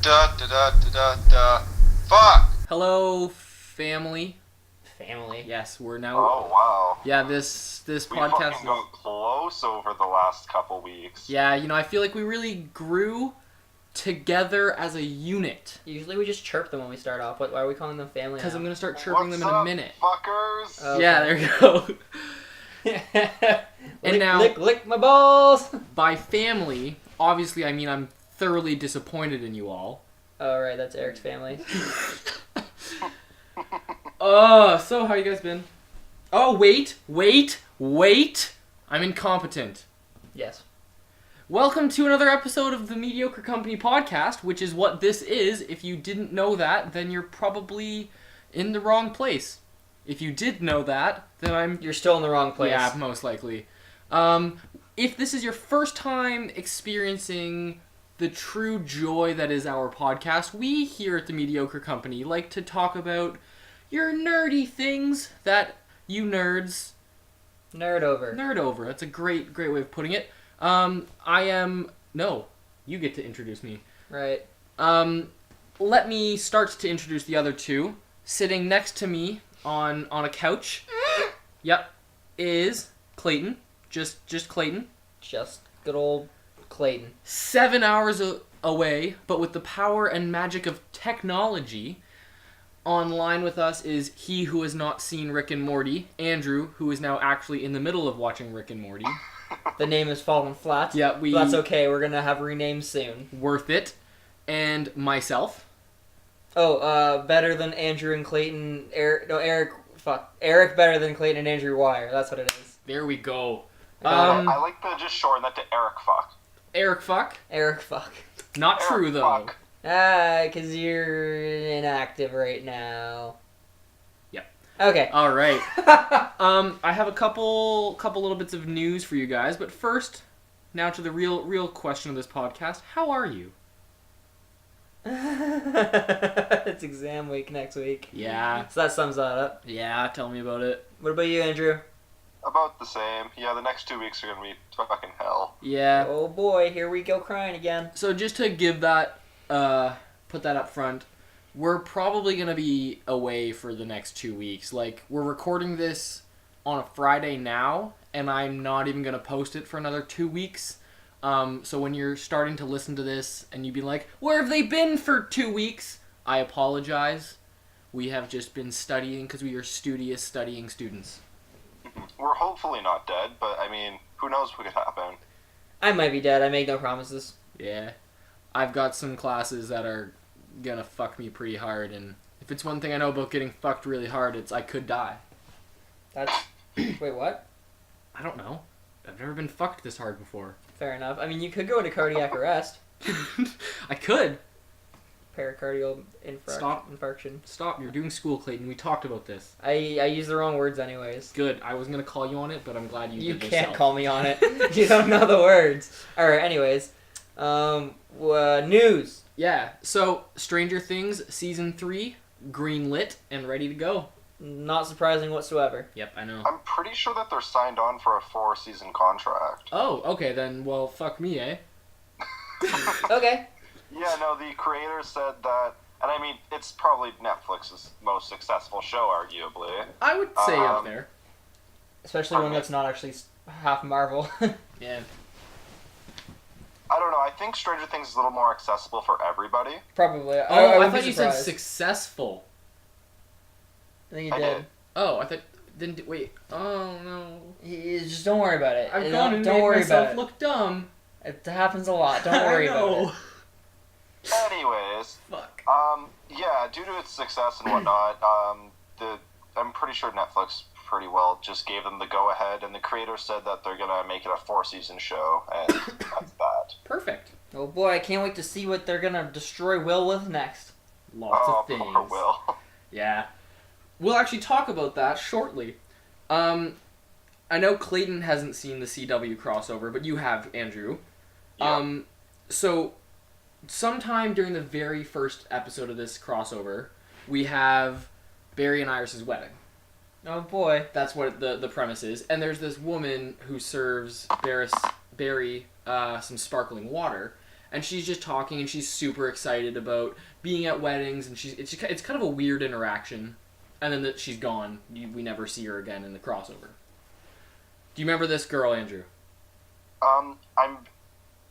Da da da da da da. Fuck! Hello, family. Family. Yes, we're now. Oh, wow. Yeah, this We podcast. fucking got close over the last couple weeks. Yeah, I feel like we really grew together as a unit. Usually we just chirp them when we start off. Why are we calling them family? Because now? I'm gonna start chirping What's them in a up, minute. fuckers? Okay. Yeah, there you go. And lick, now- lick my balls. By family, obviously, I mean I'm thoroughly disappointed in you all. Oh right, that's Eric's family. So how you guys been? Oh, wait. I'm incompetent. Yes. Welcome to another episode of the Mediocre Company Podcast, which is what this is. If you didn't know that, then you're probably in the wrong place. If you did know that, then You're still in the wrong place. Yeah, most likely. If this is your first time experiencing the true joy that is our podcast, we here at the Mediocre Company like to talk about your nerdy things that you nerds Nerd over. nerd over. That's a great way of putting it. No, you get to introduce me. Right. Let me start to introduce the other two. Sitting next to me on a couch, yep, is Clayton. Just Clayton. Just good old Clayton. 7 hours away, but with the power and magic of technology. Online with us is he who has not seen Rick and Morty, Andrew, who is now actually in the middle of watching Rick and Morty. The name is fallen flat. Yeah, But that's okay. We're gonna have renames soon. Worth it. And myself. Oh, better than Andrew and Clayton. Eric better than Clayton and Andrew Wire. That's what it is. There we go. I like to just shorten that to Eric Fuck. Eric fuck. Eric fuck. Not Eric true though. fuck. Because you're inactive right now. Yep. Okay. All right. I have a couple little bits of news for you guys, but first, now to the real question of this podcast. How are you? It's exam week next week. Yeah. So that sums that up. Yeah, tell me about it. What about you, Andrew? About the same. Yeah, the next 2 weeks are gonna be fucking hell. Yeah. Oh boy, here we go crying again. So just to give that, put that up front, we're probably going to be away for the next 2 weeks. Like, we're recording this on a Friday now, and I'm not even going to post it for another 2 weeks. So when you're starting to listen to this and you'd be like, where have they been for 2 weeks? I apologize. We have just been studying because we are studious studying students. We're hopefully not dead, but I mean, who knows what could happen. I might be dead. I make no promises. Yeah. I've got some classes that are gonna fuck me pretty hard, and if it's one thing I know about getting fucked really hard, it's I could die. That's... Wait, what? I don't know. I've never been fucked this hard before. Fair enough. I mean, you could go into cardiac arrest. I could. Pericardial Stop. infarction. Stop. You're doing school, Clayton. We talked about this. I use the wrong words anyways. Good. I was gonna call you on it, but I'm glad you You did can't yourself. call me on it. You don't know the words. Alright, anyways. News. Yeah. So, Stranger Things Season 3, greenlit and ready to go. Not surprising whatsoever. Yep, I know. I'm pretty sure that they're signed on for a 4-season contract. Oh, okay then. Well, fuck me, eh? Okay. Yeah, no, the creators said that, and I mean, it's probably Netflix's most successful show, arguably. I would say up Um, there. Especially one that's not actually half Marvel. Yeah. I don't know, I think Stranger Things is a little more accessible for everybody. Probably. Oh, I would thought be you said surprised. successful. I think you I did. did. Oh, I thought... Didn't... Wait. Oh, no. Just don't worry about it. I've Don't- gone and don't made worry myself about it. look dumb. It happens a lot. Don't worry I about know. it. Anyways, Fuck. yeah, due to its success and whatnot, I'm pretty sure Netflix pretty well just gave them the go-ahead, and the creators said that they're gonna make it a 4-season show, and that's that. Perfect. Oh boy, I can't wait to see what they're gonna destroy Will with next. Lots Oh, of things. poor Will. Yeah. We'll actually talk about that shortly. I know Clayton hasn't seen the CW crossover, but you have, Andrew. Yeah. So, sometime during the very first episode of this crossover, we have Barry and Iris's wedding. Oh boy. That's what the premise is. And there's this woman who serves Barry some sparkling water. and she's just talking, and she's super excited about being at weddings, and it's kind of a weird interaction, and then she's gone. We never see her again in the crossover. Do you remember this girl, Andrew? I'm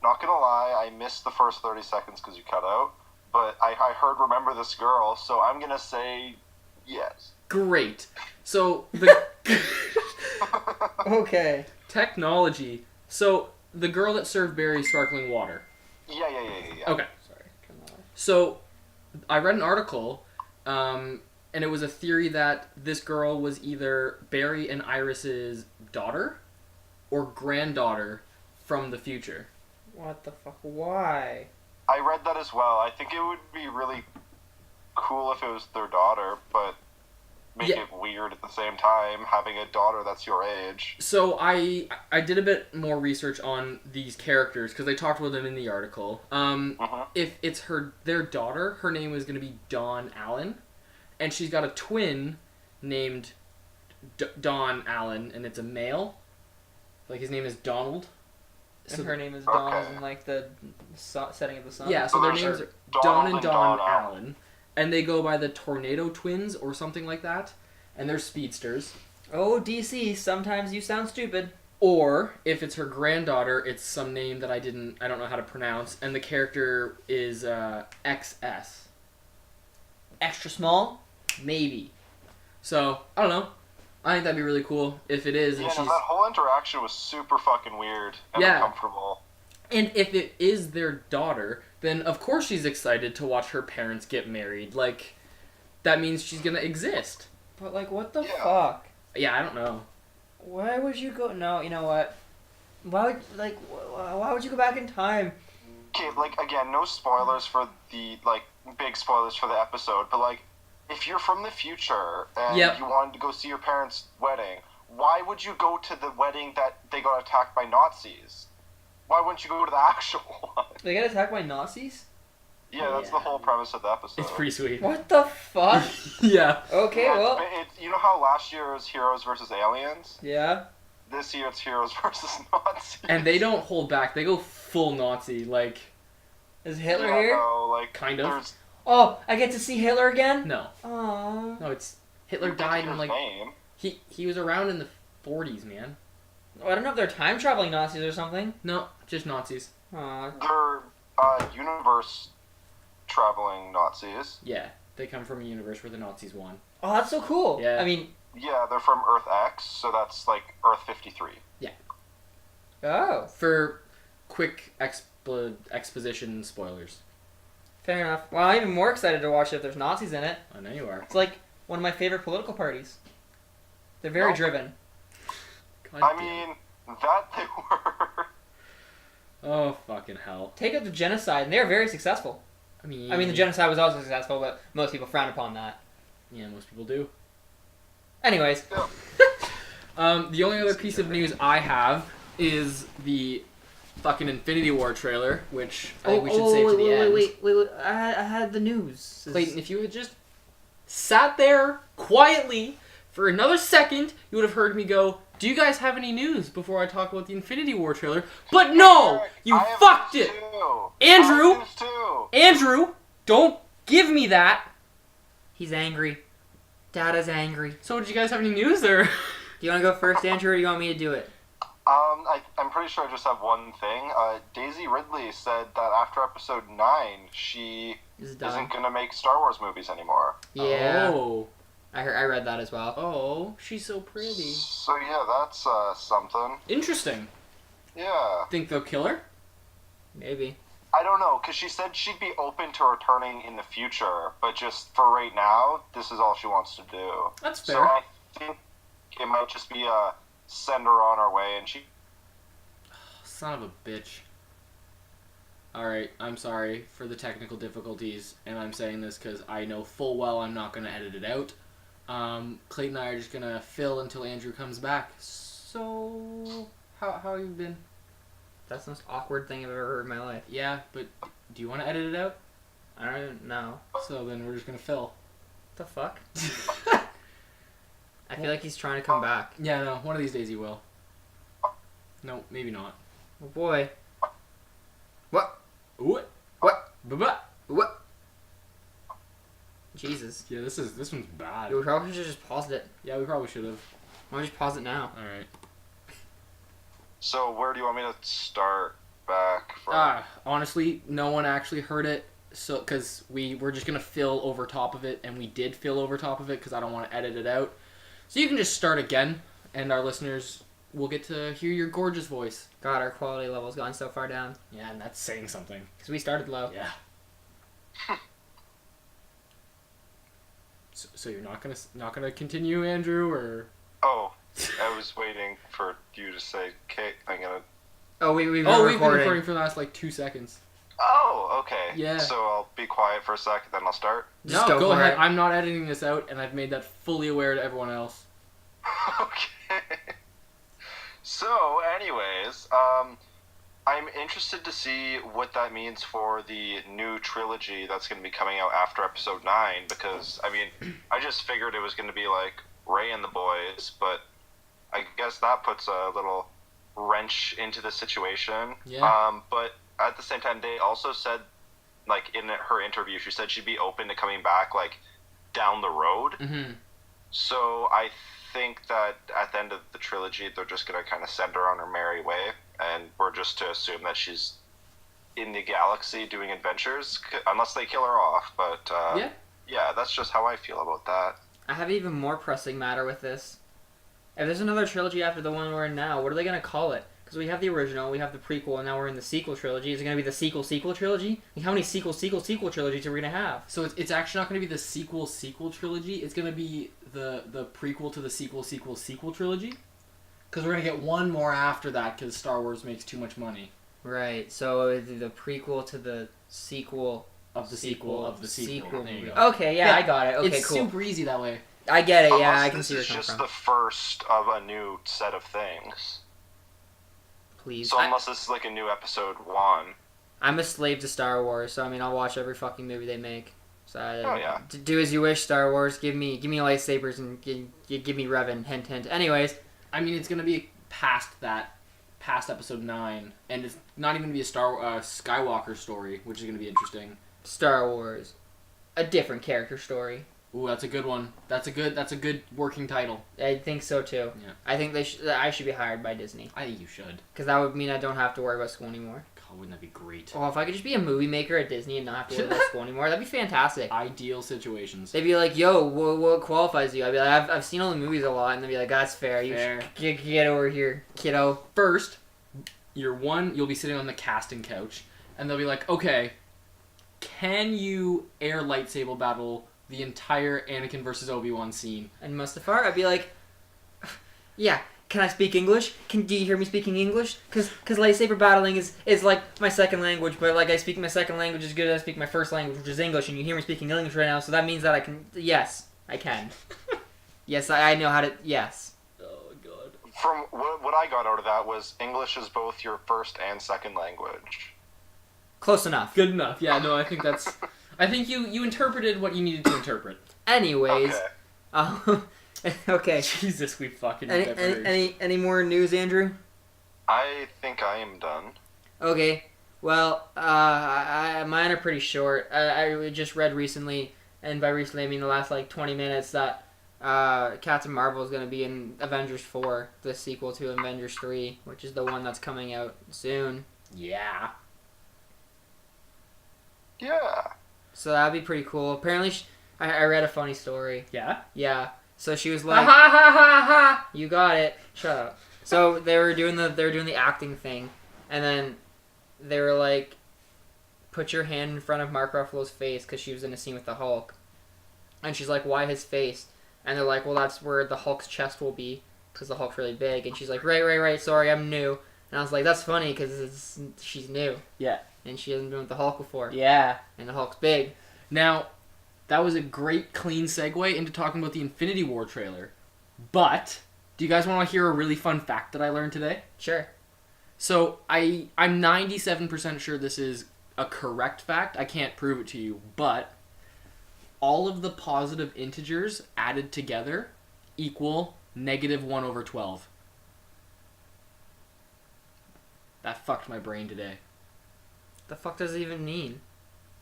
not gonna lie, I missed the first 30 seconds because you cut out, but I heard remember this girl, so I'm gonna say yes. Great. So the Okay. technology. So the girl that served Barry sparkling water. Yeah. Okay. Sorry. So I read an article, and it was a theory that this girl was either Barry and Iris's daughter or granddaughter from the future. What the fuck? Why? I read that as well. I think it would be really cool if it was their daughter, but make it weird at the same time, having a daughter that's your age. So I did a bit more research on these characters because they talked about them in the article. If it's their daughter, her name is going to be Dawn Allen, and she's got a twin named Dawn Allen, and it's a male. Like his name is Donald. And her name is Dawn, as in like the setting of the sun. Yeah, so their names are Dawn and Dawn Allen. Allen. And they go by the Tornado Twins or something like that. And they're speedsters. Oh, DC, sometimes you sound stupid. Or, if it's her granddaughter, it's some name that I don't know how to pronounce. And the character is XS. Extra small? Maybe. So, I don't know. I think that'd be really cool if it is. And Yeah, she's... that whole interaction was super fucking weird and uncomfortable. And if it is their daughter, then of course she's excited to watch her parents get married. Like, that means she's gonna exist. But like, what the fuck? Yeah, I don't know. Why would you go? No, you know what? Why would you go back in time? Okay, like, again, no spoilers for the, like, big spoilers for the episode, but, like, if you're from the future and you wanted to go see your parents' wedding, why would you go to the wedding that they got attacked by Nazis? Why wouldn't you go to the actual one? They got attacked by Nazis? Yeah, that's the whole premise of the episode. It's pretty sweet. What the fuck? Yeah. Okay, well. You know how last year was Heroes versus Aliens? Yeah. This year it's Heroes versus Nazis. And they don't hold back. They go full Nazi. Like, is Hitler here? No, like, kind of. Oh, I get to see Hitler again? No. Aww. No, it's Hitler died in like name. he was around in the 40s, man. Oh, I don't know if they're time traveling Nazis or something. No, just Nazis. Aww. They're universe traveling Nazis. Yeah, they come from a universe where the Nazis won. Oh, that's so cool. Yeah. I mean, Yeah, they're from Earth X, so that's like Earth 53. oh, For quick exposition spoilers. fair enough. Well, I'm even more excited to watch it if there's Nazis in it. I know you are. It's like one of my favorite political parties. They're very driven. God I damn. mean, that they were. Oh, fucking hell. Take out the genocide, and they're very successful. I mean, the genocide was also successful, but most people frown upon that. Yeah, most people do. Anyways. The only other piece of news I have is the fucking Infinity War trailer, which I think we should save to the end. Wait. I had the news. Clayton, if you had just sat there quietly for another second, you would have heard me go, "Do you guys have any news?" before I talk about the Infinity War trailer. But no! You fucked it! Andrew! Andrew! Don't give me that! He's angry. Dada's angry. So did you guys have any news, or...? Do you want to go first, Andrew, or do you want me to do it? I'm pretty sure I just have one thing. Daisy Ridley said that after episode 9, she isn't going to make Star Wars movies anymore. Yeah. Oh. I read that as well. Oh, she's so pretty. So yeah, that's something. Interesting. Yeah. Think they'll kill her? Maybe. I don't know, because she said she'd be open to returning in the future, but just for right now, this is all she wants to do. That's fair. So I think it might just be a send her on her way, and she... Son of a bitch. Alright, I'm sorry for the technical difficulties, and I'm saying this because I know full well I'm not going to edit it out. Clayton and I are just going to fill until Andrew comes back. So, how have you been? That's the most awkward thing I've ever heard in my life. Yeah, but do you want to edit it out? I don't know. So then we're just going to fill. What the fuck? I feel like he's trying to come back. Yeah, no, one of these days he will. No, maybe not. Oh boy. What? What? What? What? What? Jesus. Yeah, this one's bad. We probably should have just paused it. Yeah, we probably should have. Why don't we just pause it now? All right. So where do you want me to start back from? Honestly, no one actually heard it. So, because we're just gonna fill over top of it, and we did fill over top of it because I don't want to edit it out. So you can just start again, and our listeners will get to hear your gorgeous voice. God, our quality level's gone so far down. Yeah, and that's saying something. Because we started low. Yeah. So you're not gonna continue, Andrew, or? Oh, I was waiting for you to say, "Okay, I'm gonna." Oh, we've been We've been recording. recording for the last like 2 seconds. Oh, okay. Yeah. So I'll be quiet for a second, then I'll start. Just No, go for ahead. it. I'm not editing this out, and I've made that fully aware to everyone else. Okay. So, anyways, I'm interested to see what that means for the new trilogy that's going to be coming out after episode 9, because, I mean, I just figured it was going to be like Ray and the boys, but I guess that puts a little wrench into the situation. Yeah. But at the same time, they also said, like, in her interview, she said she'd be open to coming back, like, down the road. Mm-hmm. So I think that at the end of the trilogy, they're just going to kind of send her on her merry way, and we're just to assume that she's in the galaxy doing adventures, unless they kill her off. But yeah, that's just how I feel about that. I have even more pressing matter with this. If there's another trilogy after the one we're in now, what are they going to call it? Because we have the original, we have the prequel, and now we're in the sequel trilogy. Is it going to be the sequel trilogy? Like, how many sequel trilogies are we going to have? So it's actually not going to be the sequel trilogy. It's going to be the prequel to the sequel trilogy. Because we're going to get one more after that because Star Wars makes too much money. Right, so the prequel to the sequel Of the sequel of the sequel. There you go. Okay, yeah, I got it. Okay, it's cool. super easy that way. I get it, yeah, Unless I can see where this you're is coming just from. the first of a new set of things. Please. So unless this is like a new episode 1. I'm a slave to Star Wars, so I mean, I'll watch every fucking movie they make. So Oh, yeah. Do as you wish, Star Wars. Give me lightsabers and give me Revan. Hint, hint. Anyways, I mean, it's going to be past episode 9, and it's not even going to be a Skywalker story, which is going to be interesting. Star Wars, a different character story. Ooh, that's a good one. That's a good working title. I think so too. Yeah. I think I should be hired by Disney I think you should. because that would mean I don't have to worry about school anymore. God, wouldn't that be great? Oh, if I could just be a movie maker at Disney and not have to worry about school anymore, that'd be fantastic. Ideal situations. They'd be like, "Yo, what qualifies you?" I'd be like, "I've seen all the movies a lot," and they'd be like, "That's fair. You Fair. should get over here, kiddo." First, you'll be sitting on the casting couch, and they'll be like, okay, can you air lightsaber battle the entire Anakin versus Obi-Wan scene? And Mustafar, I'd be like, "Yeah, can I speak English? Do you hear me speaking English? Cause lightsaber battling is like my second language, but like I speak my second language as good as I speak my first language, which is English, and you hear me speaking English right now, so that means that I can. Yes, I can. Yes, I know how to. Yes." Oh, God. From what I got out of that was English is both your first and second language. Close enough. Good enough. Yeah, no, I think that's... I think you interpreted what you needed to interpret. Anyways, Okay. Okay. Jesus, we fucking diverged. Any more news, Andrew? I think I am done. Okay. Well, mine are pretty short. I just read recently, and by recently I mean the last like 20 minutes, that Captain Marvel is going to be in Avengers 4, the sequel to Avengers 3, which is the one that's coming out soon. Yeah. Yeah. So that'd be pretty cool. Apparently, I read a funny story. Yeah? Yeah. So she was Ha like, ha ha ha ha! "You got it. Shut up." So they were doing the acting thing, and then they were like, "Put your hand in front of Mark Ruffalo's face," because she was in a scene with the Hulk, and she's like, "Why his face?" And they're like, "Well, that's where the Hulk's chest will be, because the Hulk's really big." And she's like, Right. Sorry, I'm new." And I was like, "That's funny, because she's new." Yeah. And she hasn't been with the Hulk before. Yeah. And the Hulk's big. Now, that was a great, clean segue into talking about the Infinity War trailer. But, do you guys want to hear a really fun fact that I learned today? Sure. So, I'm 97% sure this is a correct fact. I can't prove it to you, but all of the positive integers added together equal -1/12. That fucked my brain today. The fuck does it even mean?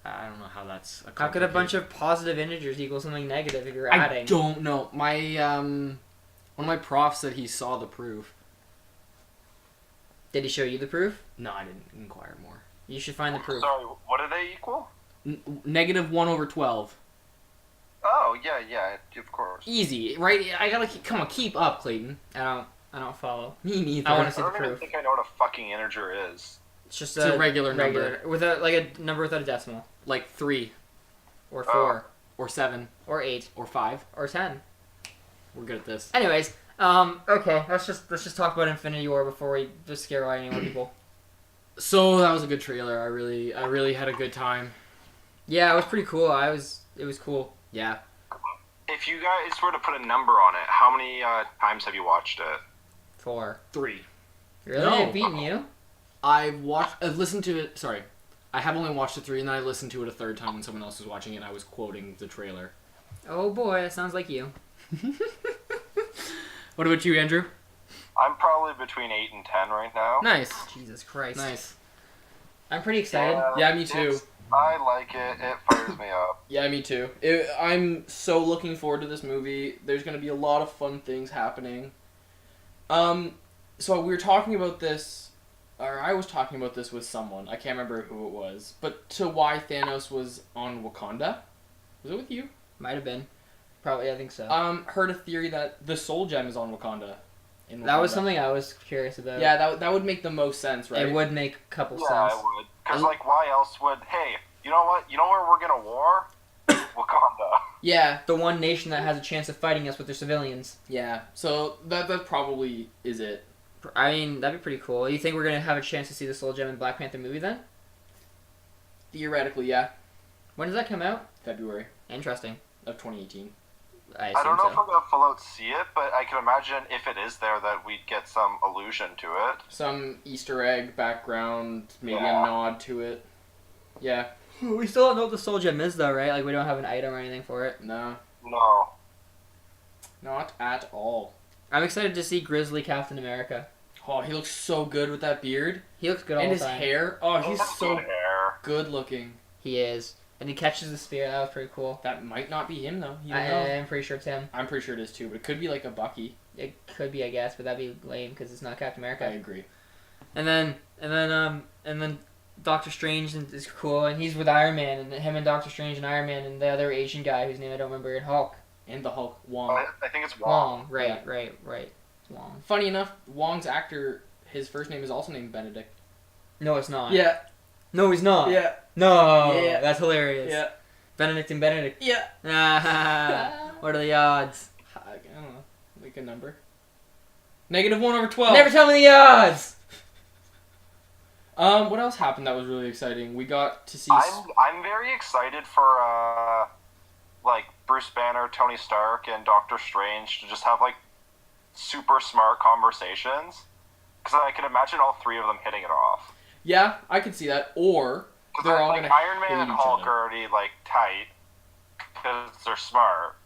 I don't know how that's. How could a bunch of positive integers equal something negative if you're I adding? don't know. My one of my profs said he saw the proof. Did he show you the proof? No, I didn't inquire more. You should find the proof. Sorry, what do they equal? -1/12. Oh, yeah, of course. Easy, right? I gotta keep up, Clayton. I don't follow. Me neither. I want to see I the don't even proof. think I know what a fucking integer is. It's just It's a regular number. without like a number without a decimal, Like 3 or 4, or 7 or 8, or 5. or 10. We're good at this. Anyways, okay, let's just talk about Infinity War before we just scare away any more people. So that was a good trailer. I really had a good time. Yeah, it was pretty cool. It was cool. Yeah. If you guys were to put a number on it, how many times have you watched it? 4. 3. Really? No. I've beaten you? I've listened to it. Sorry, I have only watched it 3, and then I listened to it a third time when someone else was watching it. And I was quoting the trailer. Oh boy, that sounds like you. What about you, Andrew? I'm probably between 8 and 10 right now. Nice. Jesus Christ. Nice. I'm pretty excited. Yeah, me too. I like it. It fires me up. Yeah, me too. I'm so looking forward to this movie. There's going to be a lot of fun things happening. So we were talking about this, or I was talking about this with someone. I can't remember who it was. But to why Thanos was on Wakanda? Was it with you? Might have been. Probably, I think so. Heard a theory that the Soul Gem is on Wakanda. That was something I was curious about. Yeah, that would make the most sense, right? It would make a couple Yeah, sense. I would. Because, like, why else would... Hey, you know what? You know where we're going to war? Wakanda. Yeah, The one nation that has a chance of fighting us with their civilians. yeah. So that probably is it. I mean, that'd be pretty cool. You think we're going to have a chance to see the Soul Gem in Black Panther movie then? Theoretically, yeah. When does that come out? February Interesting. of 2018. I I assume don't know so. if we're going to full out see it, but I can imagine if it is there that we'd get some allusion to it. Some Easter egg background, maybe Yeah. a nod to it. Yeah. We still don't know what the Soul Gem is though, right? Like, we don't have an item or anything for it. No, No. not at all. I'm excited to see Grizzly Captain America. Oh, he looks so good with that beard. He looks good all And the his time. hair. Oh, he's That's so good hair. good looking. He is. And he catches the spear. That was pretty cool. That might not be him, though. You don't know. I'm pretty sure it's him. I'm pretty sure it is, too, but it could be like a Bucky. It could be, I guess, but that'd be lame because it's not Captain I America. agree. And then Doctor Strange is cool, and he's with Iron Man, and him and Doctor Strange and Iron Man and the other Asian guy whose name I don't remember, and Hulk. And the Hulk, Wong. I think it's Wong. Wong, right, Yeah. right. Wong. Funny enough, Wong's actor, his first name is also named Benedict. No, it's not. Yeah. No, he's not. Yeah. No. Yeah. That's hilarious. Yeah. Benedict and Benedict. Yeah. Ah, what are the odds? I don't know. Like a number. -1/12. Never tell me the odds. What else happened that was really exciting? We got to see. I'm very excited for like Bruce Banner, Tony Stark, and Doctor Strange to just have like super smart conversations. Because I can imagine all three of them hitting it off. Yeah, I could see that. Or they're all like gonna Iron Man hate and each Hulk other. are already like tight because they're smart,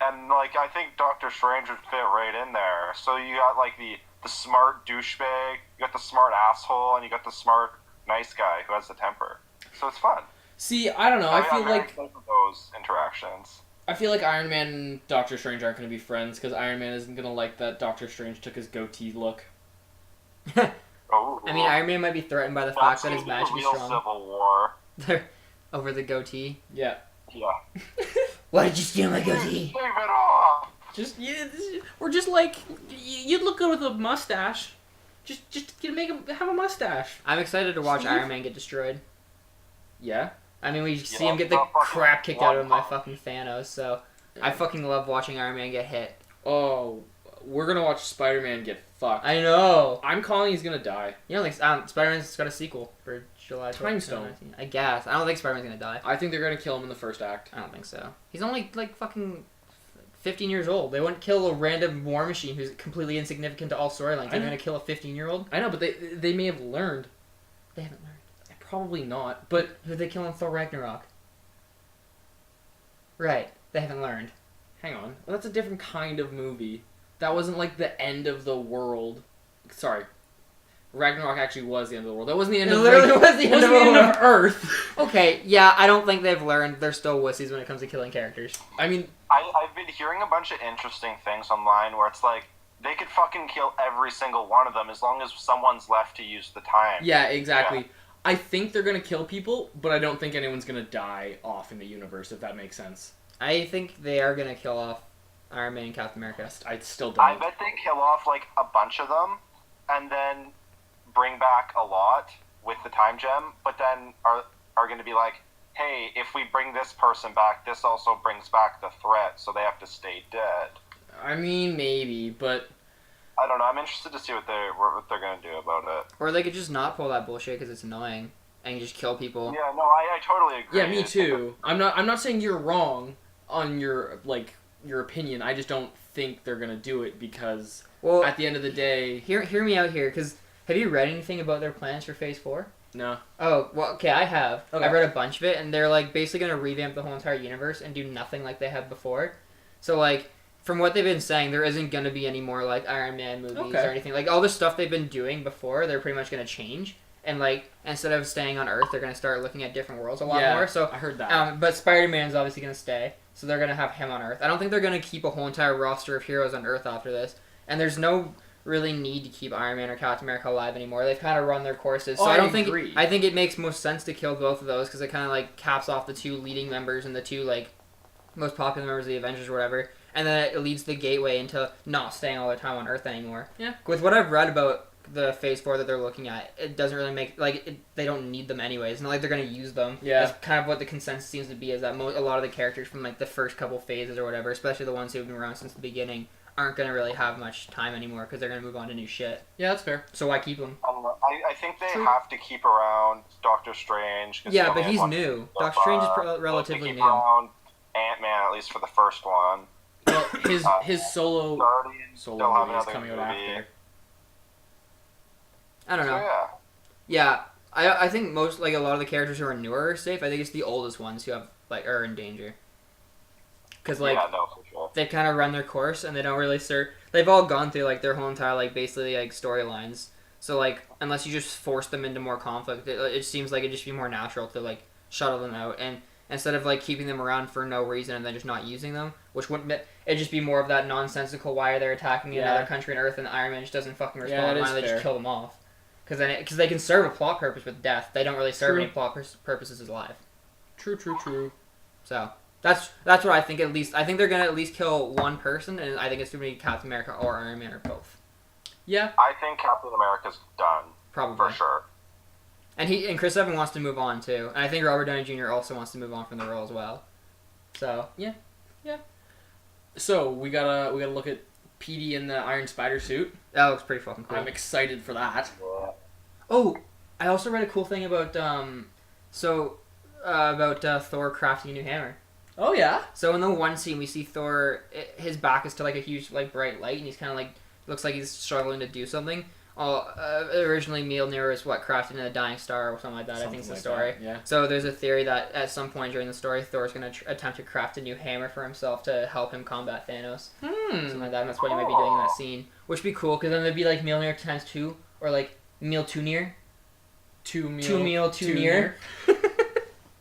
and like I think Doctor Strange would fit right in there. So you got like the smart douchebag, you got the smart asshole, and you got the smart nice guy who has the temper. So it's fun. See, I don't know. I feel I'm very like excited for those interactions. Iron Man and Doctor Strange aren't going to be friends because Iron Man isn't going to like that Doctor Strange took his goatee look. Oh, I mean, Iron Man might be threatened by the fact that his magic is real strong. Civil War. Over the goatee. Yeah. Yeah. Why did you steal my goatee? Leave it off. Or just like you'd look good with a mustache. Just have a mustache. I'm excited to watch Steve? Iron Man get destroyed. Yeah. I mean, we see Yeah, him get the not fucking crap kicked out of him by one. fucking Thanos, so I fucking love watching Iron Man get hit. Oh, we're gonna watch Spider-Man get fucked. I know. I'm calling he's gonna die. You know, like Spider-Man's got a sequel for July 12th, Time Stone. 2019. I guess. I don't think Spider-Man's gonna die. I think they're gonna kill him in the first act. I don't think so. He's only like fucking 15 years old. They wouldn't kill a random War Machine who's completely insignificant to all storylines. They're know. gonna kill a 15-year-old. I know, but they may have learned. They haven't learned. Probably not. But Who'd they kill in Thor Ragnarok? Right. They haven't learned. hang on, that's a different kind of movie. That wasn't like the end of the world. Sorry. Ragnarok actually was the end of the world. That wasn't the end It of literally was the it end wasn't of the the end world. of Earth. Okay, yeah, I don't think they've learned. They're still wussies when it comes to killing characters. I mean, I've been hearing a bunch of interesting things online where it's like they could fucking kill every single one of them as long as someone's left to use the time. yeah, exactly. Yeah. I think they're gonna kill people, but I don't think anyone's gonna die off in the universe, if that makes sense. I think they are gonna kill off Iron Man and Captain America. I still don't. I bet they kill off like a bunch of them and then bring back a lot with the time gem, but then are going to be like, hey, if we bring this person back, this also brings back the threat, so they have to stay dead. I mean, maybe, but I don't know. I'm interested to see what they're going to do about it. Or they could just not pull that bullshit because it's annoying and just kill people. Yeah, no, I totally agree. yeah, me too. I'm not saying you're wrong on your opinion. I just don't think they're gonna do it because Well, at the end of the day, hear me out here, because have you read anything about their plans for Phase 4? no. Oh, well, okay, I have. Okay. I read a bunch of it, and they're, like, basically going to revamp the whole entire universe and do nothing like they had before. So, like, from what they've been saying, there isn't going to be any more, like, Iron Man movies Okay. or anything. Like, all the stuff they've been doing before, they're pretty much going to change. And, like, instead of staying on Earth, they're going to start looking at different worlds a lot Yeah, more. So, I heard that. but Spider-Man's obviously going to stay, so they're going to have him on Earth. I don't think they're going to keep a whole entire roster of heroes on Earth after this. And there's no really need to keep Iron Man or Captain America alive anymore. They've kind of run their courses. So Oh, I don't agree. think... I think it makes most sense to kill both of those because it kind of, like, caps off the two leading members and the two, like, most popular members of the Avengers or whatever. And then it leads the gateway into not staying all the time on Earth anymore. Yeah. With what I've read about the Phase 4 that they're looking at, it doesn't really make... Like, they don't need them anyways. It's not like they're going to use them. Yeah. That's kind of what the consensus seems to be, is that a lot of the characters from, like, the first couple phases or whatever, especially the ones who've been around since the beginning, aren't going to really have much time anymore because they're going to move on to new shit. Yeah, that's fair. So why keep them? I think they True. have to keep around Doctor Strange. 'cause Yeah, he but only he's has one new. so Doctor Strange is far. relatively Keep new. around Ant-Man, at least for the first one. Well, his solo Guardians solo still have movie is another coming out movie. after. I don't So, know. yeah. Yeah, I think most, like, a lot of the characters who are newer are safe. I think it's the oldest ones who have, like, are in danger. Because, like, Yeah, no, for sure. they kind of run their course and they don't really serve... They've all gone through, like, their whole entire, like, basically, like, storylines. So, like, unless you just force them into more conflict, it seems like it'd just be more natural to, like, shuttle them out. And instead of, like, keeping them around for no reason and then just not using them, which wouldn't... It'd just be more of that nonsensical, why are they attacking Yeah. another country on Earth and Iron Man just doesn't fucking respond? Yeah, it Why is don't they fair. just kill them off? Because they can serve a plot purpose with death. They don't really serve True. any plot purposes as live. True. So that's what I think. At least I think they're gonna at least kill one person, and I think it's gonna be Captain America or Iron Man or both. Yeah. I think Captain America's done, Probably. for sure. And Chris Evans wants to move on too, and I think Robert Downey Jr. also wants to move on from the role as well. So So we gotta look at Petey in the Iron Spider suit. that looks pretty fucking cool. I'm excited for that. Oh, I also read a cool thing about Thor crafting a new hammer. Oh yeah. So in the one scene we see Thor, his back is to like a huge like bright light, and he's kind of like looks like he's struggling to do something. Originally Mjolnir was crafted in a dying star or something like that. I think it's the story. Yeah. So there's a theory that at some point during the story, Thor's going to attempt to craft a new hammer for himself to help him combat Thanos. Something like that. And that's what he might be doing in that scene, which would be cool because then there'd be like Mjolnir times 2 or like Mjolnir. Two Mjolnir.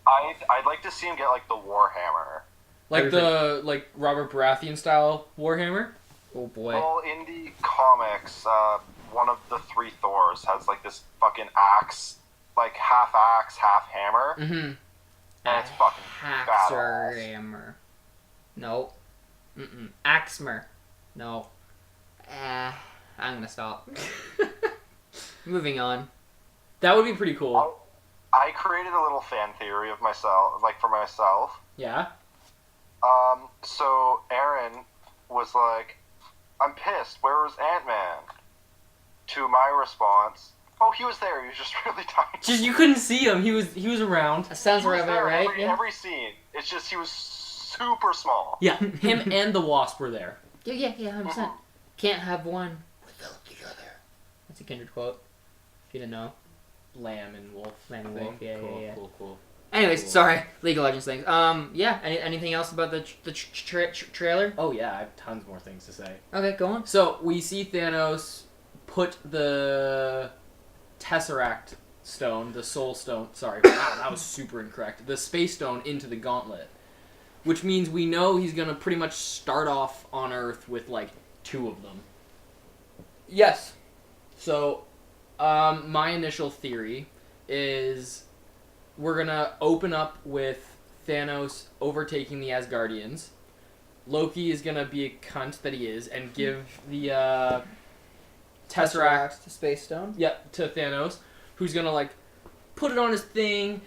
I'd like to see him get like the Warhammer. Like the Robert Baratheon style Warhammer. Oh boy. Well, in the comics, one of the 3 Thors has like this fucking axe, like half axe, half hammer, Mm-hmm. and it's fucking badass. Hammer. No. Axmer. No. I'm gonna stop. Moving on. That would be pretty cool. I created a little fan theory of myself, like for myself. Yeah. So Aaron was like, "I'm pissed. Where was Ant-Man?" To my response, "Oh, he was there. He was just really tiny." Just you couldn't see him. He was around. That sounds He was right, there right? Every scene. It's just he was super small. Yeah. Him and the Wasp were there. Yeah, 100%. Can't have one without the other. That's a Kindred quote. If you didn't know. Lamb and Wolf. Lamb and thing. Wolf, yeah, Cool, yeah. Cool. Anyways, Cool. sorry, League of Legends things. Yeah. Anything else about the trailer? Oh yeah, I have tons more things to say. Okay, go on. So we see Thanos put the Tesseract stone, the Soul Stone. Sorry, wow, that was super incorrect. The Space Stone into the Gauntlet, which means we know he's gonna pretty much start off on Earth with like 2 of them. Yes. So, my initial theory is we're gonna open up with Thanos overtaking the Asgardians. Loki is gonna be a cunt that he is and give the Tesseract to Space Stone. Yep, to Thanos, who's gonna like put it on his thing,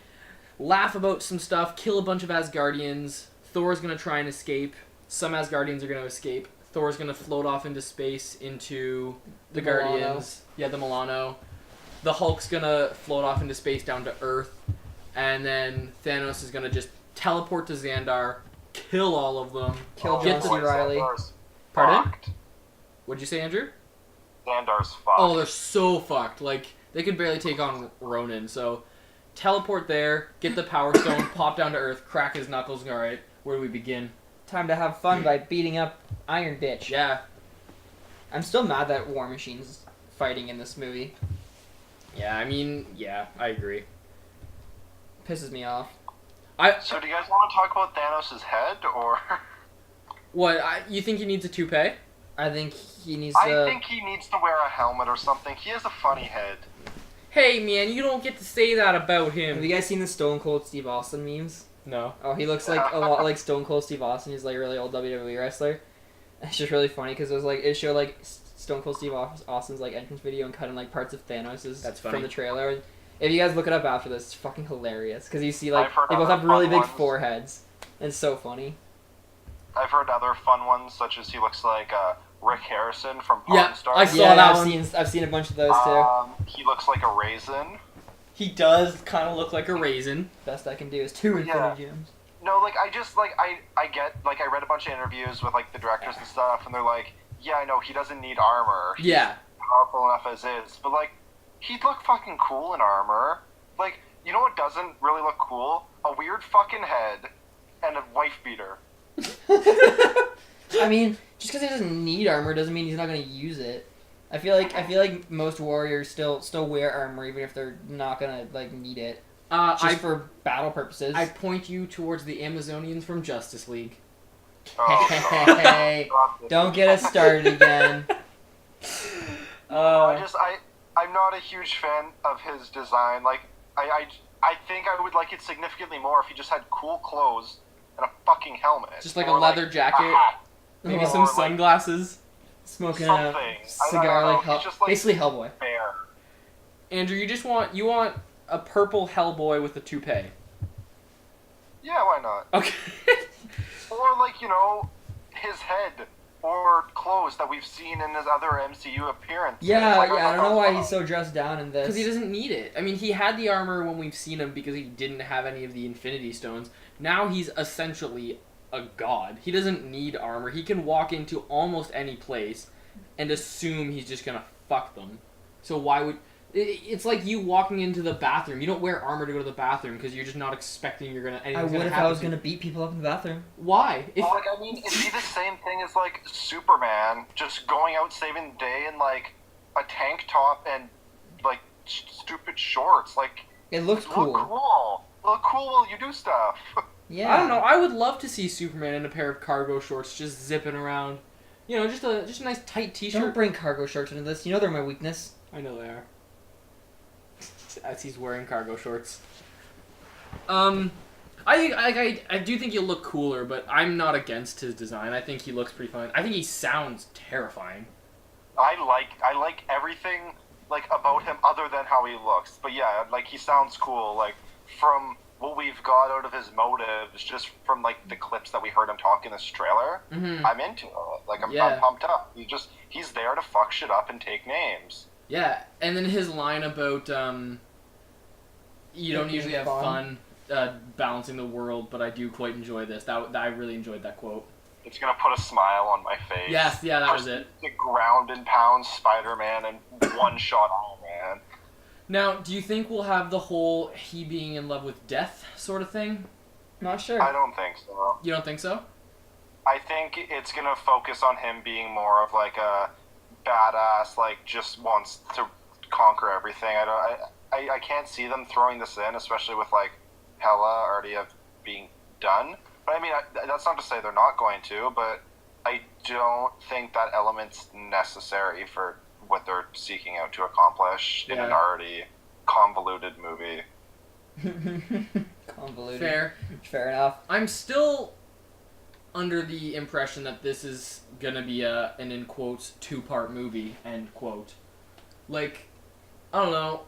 laugh about some stuff, kill a bunch of Asgardians. Thor's gonna try and escape. Some Asgardians are gonna escape. Thor's gonna float off into space into the Guardians. Yeah, the Milano. The Hulk's gonna float off into space down to Earth, and then Thanos is gonna just teleport to Xandar, kill all of them. Kill Get John C. Reilly. Pardon? Fucked. What'd you say, Andrew? Xandar's fucked. Oh, they're so fucked. Like, they could barely take on Ronan, so teleport there, get the Power Stone, pop down to Earth, crack his knuckles, alright, where do we begin? Time to have fun by beating up Iron Bitch. Yeah. I'm still mad that War Machine's fighting in this movie. Yeah, I mean, yeah, I agree. Pisses me off. So do you guys want to talk about Thanos' head, or...? What, you think he needs a toupee? I think he needs I to... think he needs to wear a helmet or something. He has a funny head. Hey, man, you don't get to say that about Have you him. guys seen the Stone Cold Steve Austin memes? No. Oh, he looks like a lot like Stone Cold Steve Austin. He's like a really old WWE wrestler. It's just really funny because it showed like Stone Cold Steve Austin's like entrance video and cutting like parts of Thanos's That's funny. from the trailer. If you guys look it up after this, it's fucking hilarious because you see like I've heard they both other have really fun big ones. foreheads. It's so funny. I've heard other fun ones, such as he looks like Rick Harrison from Pawn Yeah, Stars. I saw Yeah, that I've one. seen a bunch of those too. He looks like a raisin. He does kind of look like a raisin. Best I can do is 2 Yeah. Infinity Gems. No, like, I just, like, I get, like, I read a bunch of interviews with, like, the directors and stuff, and they're like, yeah, I know, he doesn't need armor. He's Yeah. powerful enough as is. But, like, he'd look fucking cool in armor. Like, you know what doesn't really look cool? A weird fucking head and a wife beater. I mean, just because he doesn't need armor doesn't mean he's not going to use it. I feel like most warriors still wear armor even if they're not gonna like need it. Just for battle purposes. I point you towards the Amazonians from Justice League. Oh, God. Hey, don't get us started again. I'm not a huge fan of his design. Like, I think I would like it significantly more if he just had cool clothes and a fucking helmet. Just like a Or, leather jacket, a hat. maybe Or, some like, sunglasses. Smoking something. a I cigar don't know. like, He's just, like, basically Hellboy. fair. Andrew, you want a purple Hellboy with a toupee. Yeah, why not? Okay. Or, like, you know, his head or clothes that we've seen in his other MCU appearances. Yeah, Like, I don't know why he's fun. so dressed down in this. Because he doesn't need it. I mean, he had the armor when we've seen him because he didn't have any of the Infinity Stones. Now he's essentially a god. He doesn't need armor. He can walk into almost any place and assume he's just gonna fuck them. So why would... It's like you walking into the bathroom. You don't wear armor to go to the bathroom because you're just not expecting I anything's would gonna if happen. I was gonna beat people up in the bathroom. Why? If, Well, like, I mean, it'd be the same thing as, like, Superman just going out saving the day in, like, a tank top and, like, stupid shorts. Like, It looks look cool. cool. Look cool while you do stuff. Yeah. I don't know. I would love to see Superman in a pair of cargo shorts just zipping around. You know, just a nice tight t-shirt. Don't bring cargo shorts into this. You know they're my weakness. I know they are. As he's wearing cargo shorts. I do think he'll look cooler, but I'm not against his design. I think he looks pretty fun. I think he sounds terrifying. I like everything, like, about him other than how he looks. But yeah, like, he sounds cool, like, from what we've got out of his motives, just from, like, the clips that we heard him talk in this trailer. Mm-hmm. I'm into it. Like, I'm Yeah. pumped up. He's there to fuck shit up and take names. Yeah, and then his line about you don't Making usually it have fun balancing the world, but I do quite enjoy this. That I really enjoyed that quote. It's gonna put a smile on my face. Yes, yeah, that was it. The ground and pound Spider-Man and one-shot Iron Man. Now, do you think we'll have the whole he being in love with death sort of thing? Not sure. I don't think so. You don't think so? I think it's gonna focus on him being more of, like, a badass, like, just wants to conquer everything. I can't see them throwing this in, especially with like Hela already being done. But I mean, that's not to say they're not going to, but I don't think that element's necessary for what they're seeking out to accomplish in an already convoluted movie. Convoluted. Fair enough. I'm still under the impression that this is gonna be an in quotes 2-part movie, end quote. Like, I don't know.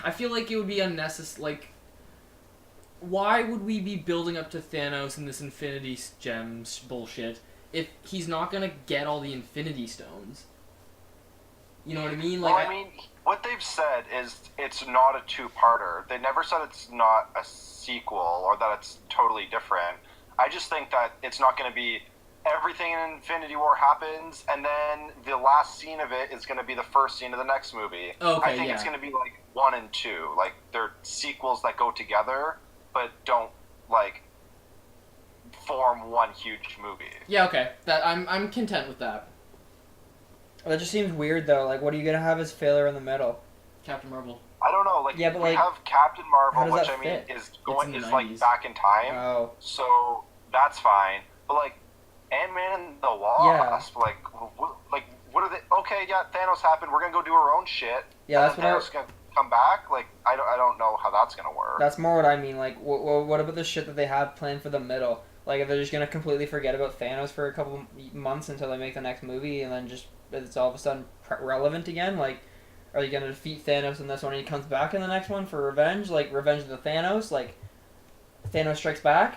I feel like it would be unnecessary. Like, why would we be building up to Thanos and this Infinity Gems bullshit if he's not gonna get all the Infinity Stones? You know what I mean? Like, well, I mean, what they've said is it's not a 2-parter. They never said it's not a sequel or that it's totally different. I just think that it's not going to be everything in Infinity War happens, and then the last scene of it is going to be the first scene of the next movie. Okay, I think it's going to be like 1 and 2. Like, they're sequels that go together, but don't, like, form one huge movie. Yeah, okay. I'm content with that. That just seems weird, though. Like, what are you going to have as failure in the middle? Captain Marvel. I don't know. Like, yeah, but we like, have Captain Marvel, which I mean fit? is like 90s. back in time. Oh. So that's fine. But like Ant-Man and the Wasp, like what are they? Okay, yeah, Thanos happened. We're gonna go do our own shit. Yeah, that's what Thanos gonna come back. Like I don't know how that's gonna work. That's more what I mean. Like, what about the shit that they have planned for the middle? Like, if they're just gonna completely forget about Thanos for a couple months until they make the next movie, and then just it's all of a sudden relevant again, like. Are you gonna defeat Thanos in this one and he comes back in the next one for revenge? Like, Revenge of the Thanos? Like, Thanos Strikes Back?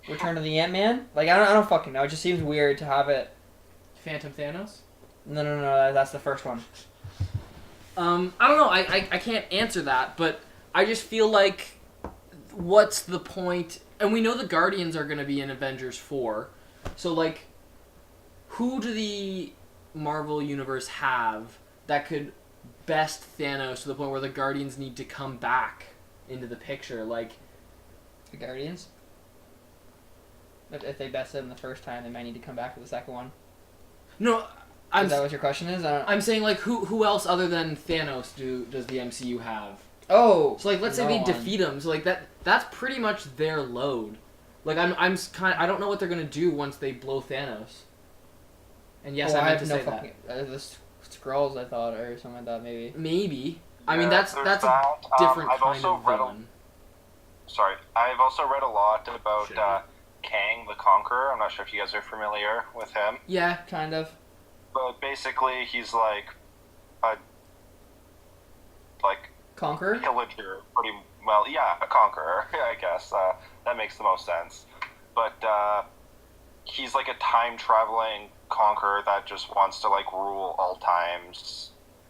Return of the Ant-Man? Like, I don't fucking know. It just seems weird to have it... Phantom Thanos? No, that's the first one. I don't know. I can't answer that, but I just feel like what's the point? And we know the Guardians are gonna be in Avengers 4. So, like, who do the Marvel Universe have that could best Thanos to the point where the Guardians need to come back into the picture? Like, the Guardians? If they bested him the first time, they might need to come back for the second one. No, Is that what your question is? I'm saying, like, who else other than Thanos does the MCU have? Oh, so like, let's say they defeat him. So like that's pretty much their load. Like I don't know what they're gonna do once they blow Thanos. And yes, I meant to say fucking, that. The Skrulls, I thought, or something like that, maybe. Maybe. Yeah, I mean, that's a different kind of villain. I've also read a lot about Kang the Conqueror. I'm not sure if you guys are familiar with him. Yeah, kind of. But basically, he's like a Conqueror? Pillager, pretty well. Yeah, a conqueror, I guess. That makes the most sense. But he's like a time-traveling conqueror that just wants to, like, rule all times.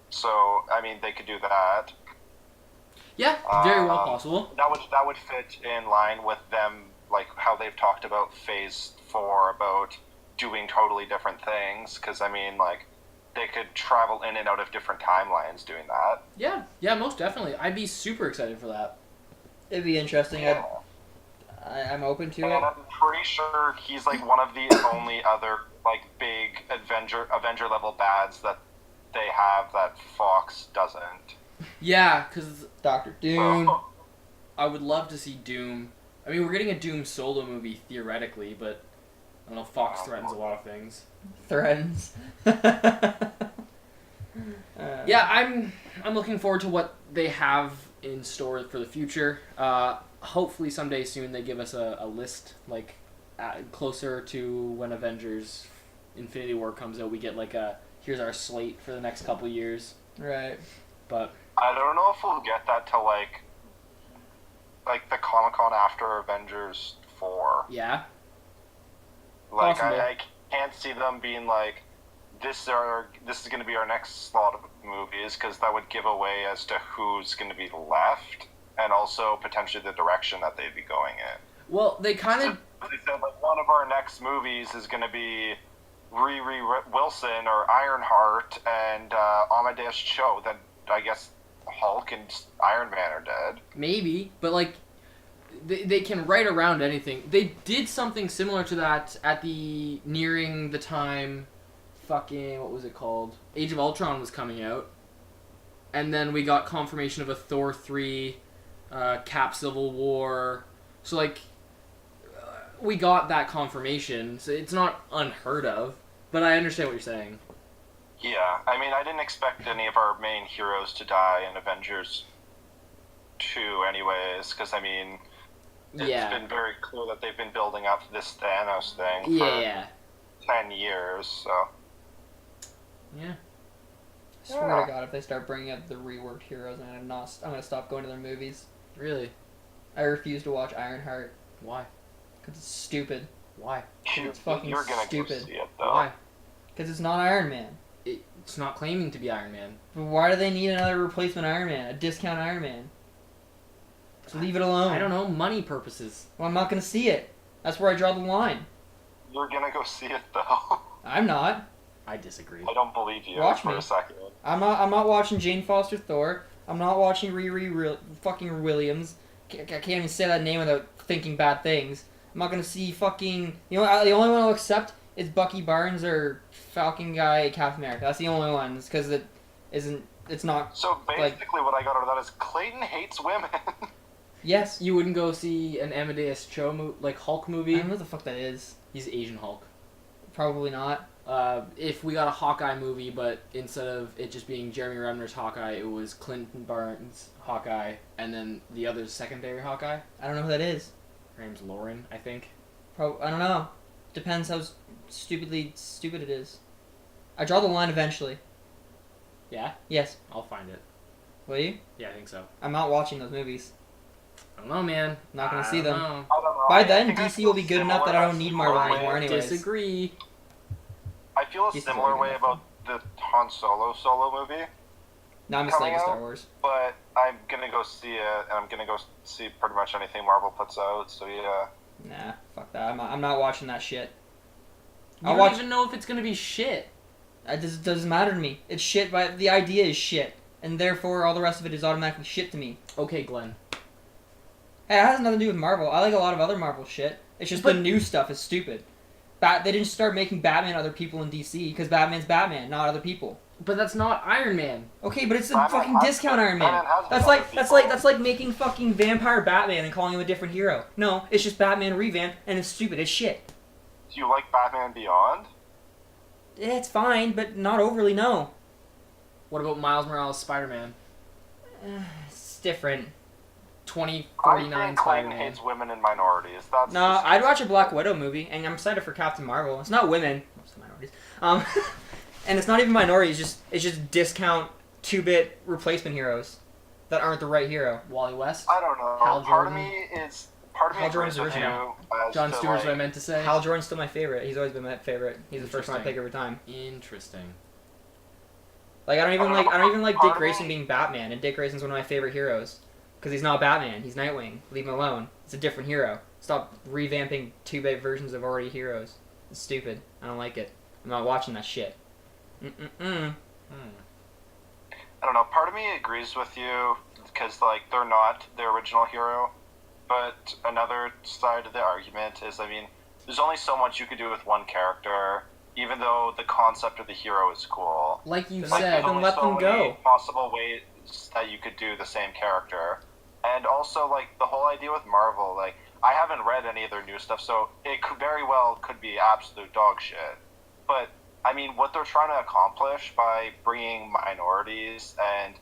So, I mean, they could do that. Yeah, very well possible. That would fit in line with them, like, how they've talked about Phase 4, about doing totally different things. Because, I mean, like, they could travel in and out of different timelines doing that. Yeah, most definitely. I'd be super excited for that. It'd be interesting. Yeah. I'm open to and it. I'm pretty sure he's like one of the only other like big Avenger level bads that they have that Fox doesn't. Yeah, because Dr. Doom. I would love to see Doom. I mean, we're getting a Doom solo movie theoretically, but I don't know. Fox threatens a lot of things. Threatens. Yeah, I'm looking forward to what they have in store for the future. Hopefully someday soon they give us a list, like, closer to when Avengers Infinity War comes out, we get like here's our slate for the next couple years. Right. But I don't know if we'll get that till like the Comic-Con after Avengers 4. Yeah. Like Possible. I can't see them being like this is going to be our next slot of movies, because that would give away as to who's going to be left. And also potentially the direction that they'd be going in. Well, they kind of... They said, like, one of our next movies is going to be Riri Wilson or Ironheart and Amadeus Cho. Then I guess Hulk and Iron Man are dead. Maybe, but, like, they can write around anything. They did something similar to that at the... nearing the time... fucking... what was it called? Age of Ultron was coming out. and then we got confirmation of a Thor 3, Cap Civil War. So, like, we got that confirmation. So it's not unheard of, but I understand what you're saying. Yeah, I mean, I didn't expect any of our main heroes to die in Avengers 2 anyways, because, I mean, it's been very clear that they've been building up this Thanos thing for 10 years, so... Yeah. I swear to God, if they start bringing up the reworked heroes, I'm gonna stop going to their movies. Really? I refuse to watch Ironheart. Why? Because it's stupid. Why? It's fucking You're gonna stupid. go see it, though. Why? Because it's not Iron Man. It's not claiming to be Iron Man. But why do they need another replacement Iron Man? A discount Iron Man? Just leave it alone. I don't know, money purposes. Well, I'm not gonna see it. That's where I draw the line. You're gonna go see it, though. I'm not. I disagree. I don't believe you Watch for me. a second. I'm not watching Jane Foster Thor. I'm not watching Riri fucking Williams. I can't even say that name without thinking bad things. I'm not gonna see fucking... You know, the only one I'll accept is Bucky Barnes or Falcon Guy Captain America. That's the only ones, because it isn't... It's not... So basically what I got out of that is Clayton hates women. Yes. You wouldn't go see an Amadeus Cho Hulk I movie? don't know what the fuck that is. He's Asian Hulk. Probably not. If we got a Hawkeye movie, but instead of it just being Jeremy Renner's Hawkeye, it was Clinton Barnes' Hawkeye, and then the other secondary Hawkeye. I don't know who that is. Her name's Lauren, I think. I don't know. Depends how stupid it is. I draw the line eventually. Yeah? Yes. I'll find it. Will you? Yeah, I think so. I'm not watching those movies. I don't know, man. I'm not gonna see I don't them. know. I don't know. By I then, think I DC feel will be good enough that I don't similar- need Marvel similar anymore way- anyways. Disagree. I feel a DC's similar already way good about the Han Solo movie, No, I'm just coming like Star out? Wars. but I'm gonna go see it, and I'm gonna go see pretty much anything Marvel puts out, so yeah. Nah, fuck that. I'm not watching that shit. You I'll don't watch... even know if it's gonna be shit. It doesn't matter to me. It's shit, but the idea is shit. And therefore, all the rest of it is automatically shit to me. Okay, Glenn. Hey, it has nothing to do with Marvel. I like a lot of other Marvel shit. It's just the new stuff is stupid. They didn't start making Batman other people in DC because Batman's Batman, not other people. But that's not Iron Man. Okay, but it's a Batman fucking has discount been- Iron Man. Batman has been That's other like people. that's like making fucking Vampire Batman and calling him a different hero. No, it's just Batman revamped and it's stupid. It's shit. Do you like Batman Beyond? Yeah, it's fine, but not overly. No, What about Miles Morales' Spider-Man? it's different. 2049 I think Clayton Spider-Man. hates women and minorities. That's No, just- I'd watch a Black Widow movie, and I'm excited for Captain Marvel. It's not women, most minorities. And it's not even minorities. It's just discount 2-bit replacement heroes that aren't the right hero. Wally West. I don't know. Hal Part of Jordan. me Hal Jordan's agrees with you. original. As John to, Stewart's what I like, meant to say. Hal Jordan's still my favorite. He's always been my favorite. He's the first round pick every time. Interesting. Like I don't even like Dick Part of Grayson me- being Batman, and Dick Grayson's one of my favorite heroes because he's not Batman. He's Nightwing. Leave him alone. It's a different hero. Stop revamping 2-bit versions of already heroes. It's stupid. I don't like it. I'm not watching that shit. Mm-mm-mm. I don't know. Part of me agrees with you because like they're not the original hero, but another side of the argument is, I mean, there's only so much you could do with one character, even though the concept of the hero is cool. Like you Like, Like, said, there's then only let so them many go. possible ways that you could do the same character, and also like the whole idea with Marvel. Like, I haven't read any of their new stuff, so it could very well could be absolute dog shit. But I mean, what they're trying to accomplish by bringing minorities and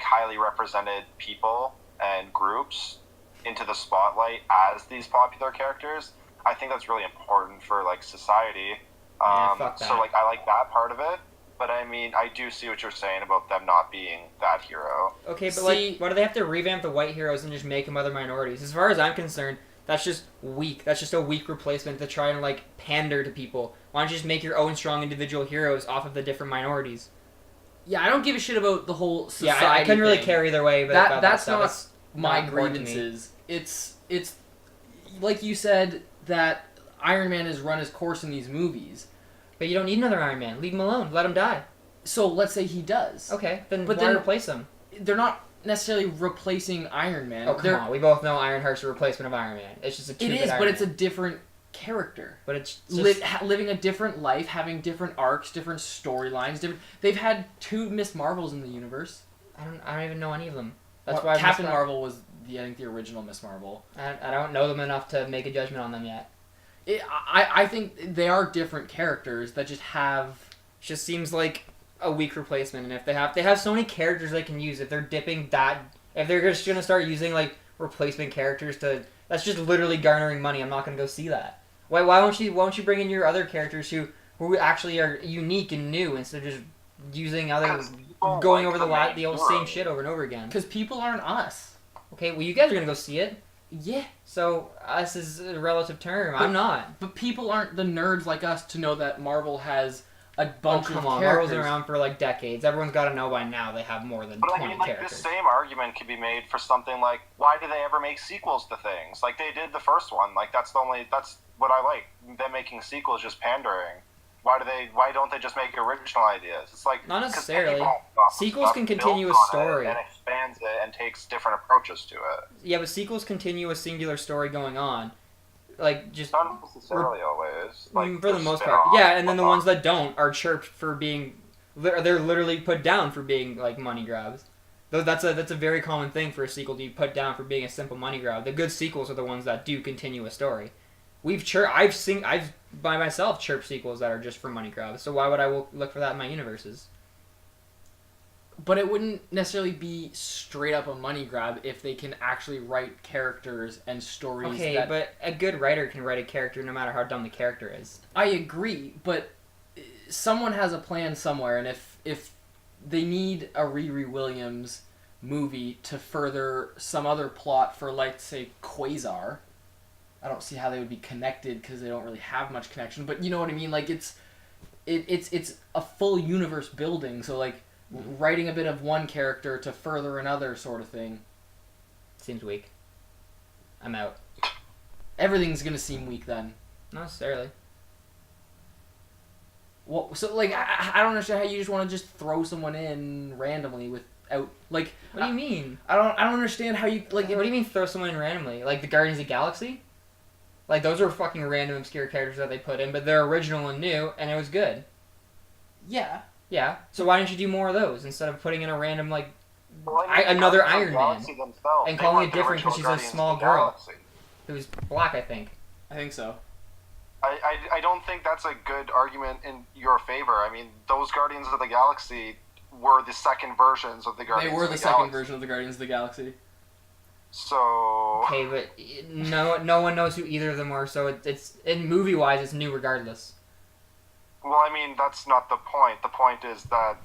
highly represented people and groups into the spotlight as these popular characters, I think that's really important for like society. Fuck that. So like I like that part of it, but I mean I do see what you're saying about them not being that hero. Okay, but See- like, why do they have to revamp the white heroes and just make them other minorities? As far as I'm concerned, that's just weak. That's just a weak replacement to try and like pander to people. Why don't you just make your own strong individual heroes off of the different minorities? yeah, I don't give a shit about the whole society. Yeah, I couldn't really thing. care either way. But That about that's stuff. not It's my not important to me. grievances. It's like you said that Iron Man has run his course in these movies. But you don't need another Iron Man. Leave him alone. Let him die. So let's say he does. Okay, then But why then- replace him? They're not necessarily replacing Iron Man. Oh, come on. We both know Ironheart's a replacement of Iron Man. It's just a It two-bit is, Iron but it's a Man. different character. But it's just... Living a different life, having different arcs, different storylines. They've had 2 Miss Marvels in the universe. I don't even know any of them. That's Well, why Captain Marvel was I think the original Miss Marvel. I don't know them enough to make a judgment on them yet. I think they are different characters that just have. It just seems like a weak replacement, and if they have so many characters they can use, if they're if they're just gonna start using like replacement characters that's just literally garnering money. I'm not gonna go see that. Why won't you bring in your other characters who actually are unique and new instead of just using going over the old same shit over and over again? Because people aren't us. Okay, well you guys are gonna go see it. Yeah. So us is a relative term. I'm not. But people aren't the nerds like us to know that Marvel has a bunch of characters. Marvel's been around for like decades. Everyone's got to know by now they have more than 20 characters. The same argument could be made for something like, why do they ever make sequels to things? Like they did the first one. Like that's what I like. Them making sequels just pandering. Why don't they just make original ideas? It's like not necessarily. Sequels can continue a story and expands it and takes different approaches to it. Yeah, but sequels continue a singular story going on, like just not necessarily always. Like for the most part, yeah. And then the ones that don't are chirped for being, they're literally put down for being like money grabs. Though that's a very common thing for a sequel to be put down for being a simple money grab. The good sequels are the ones that do continue a story. I've by myself chirped sequels that are just for money grabs. So why would I look for that in my universes? But it wouldn't necessarily be straight up a money grab if they can actually write characters and stories. Okay, but a good writer can write a character no matter how dumb the character is. I agree, but someone has a plan somewhere, and if they need a Riri Williams movie to further some other plot for, like, say, Quasar, I don't see how they would be connected because they don't really have much connection. But you know what I mean? Like it's a full universe building. So like writing a bit of one character to further another sort of thing seems weak. I'm out. Everything's gonna seem weak then. Not necessarily. Well, so like I don't understand how you just want to just throw someone in randomly without like. What do you mean? I don't understand how you like. What do you mean throw someone in randomly? Like the Guardians of the Galaxy? Like, those are fucking random, obscure characters that they put in, but they're original and new, and it was good. Yeah. Yeah. So why didn't you do more of those instead of putting in a random, like, another Iron Man and calling it different because she's a small girl who's black, I think. I think so. I don't think that's a good argument in your favor. I mean, those Guardians of the Galaxy were the second versions of the Guardians of the Galaxy. They were the second version of the Guardians of the Galaxy. So okay, but no one knows who either of them are. So it's in movie wise, it's new regardless. Well, I mean that's not the point. The point is that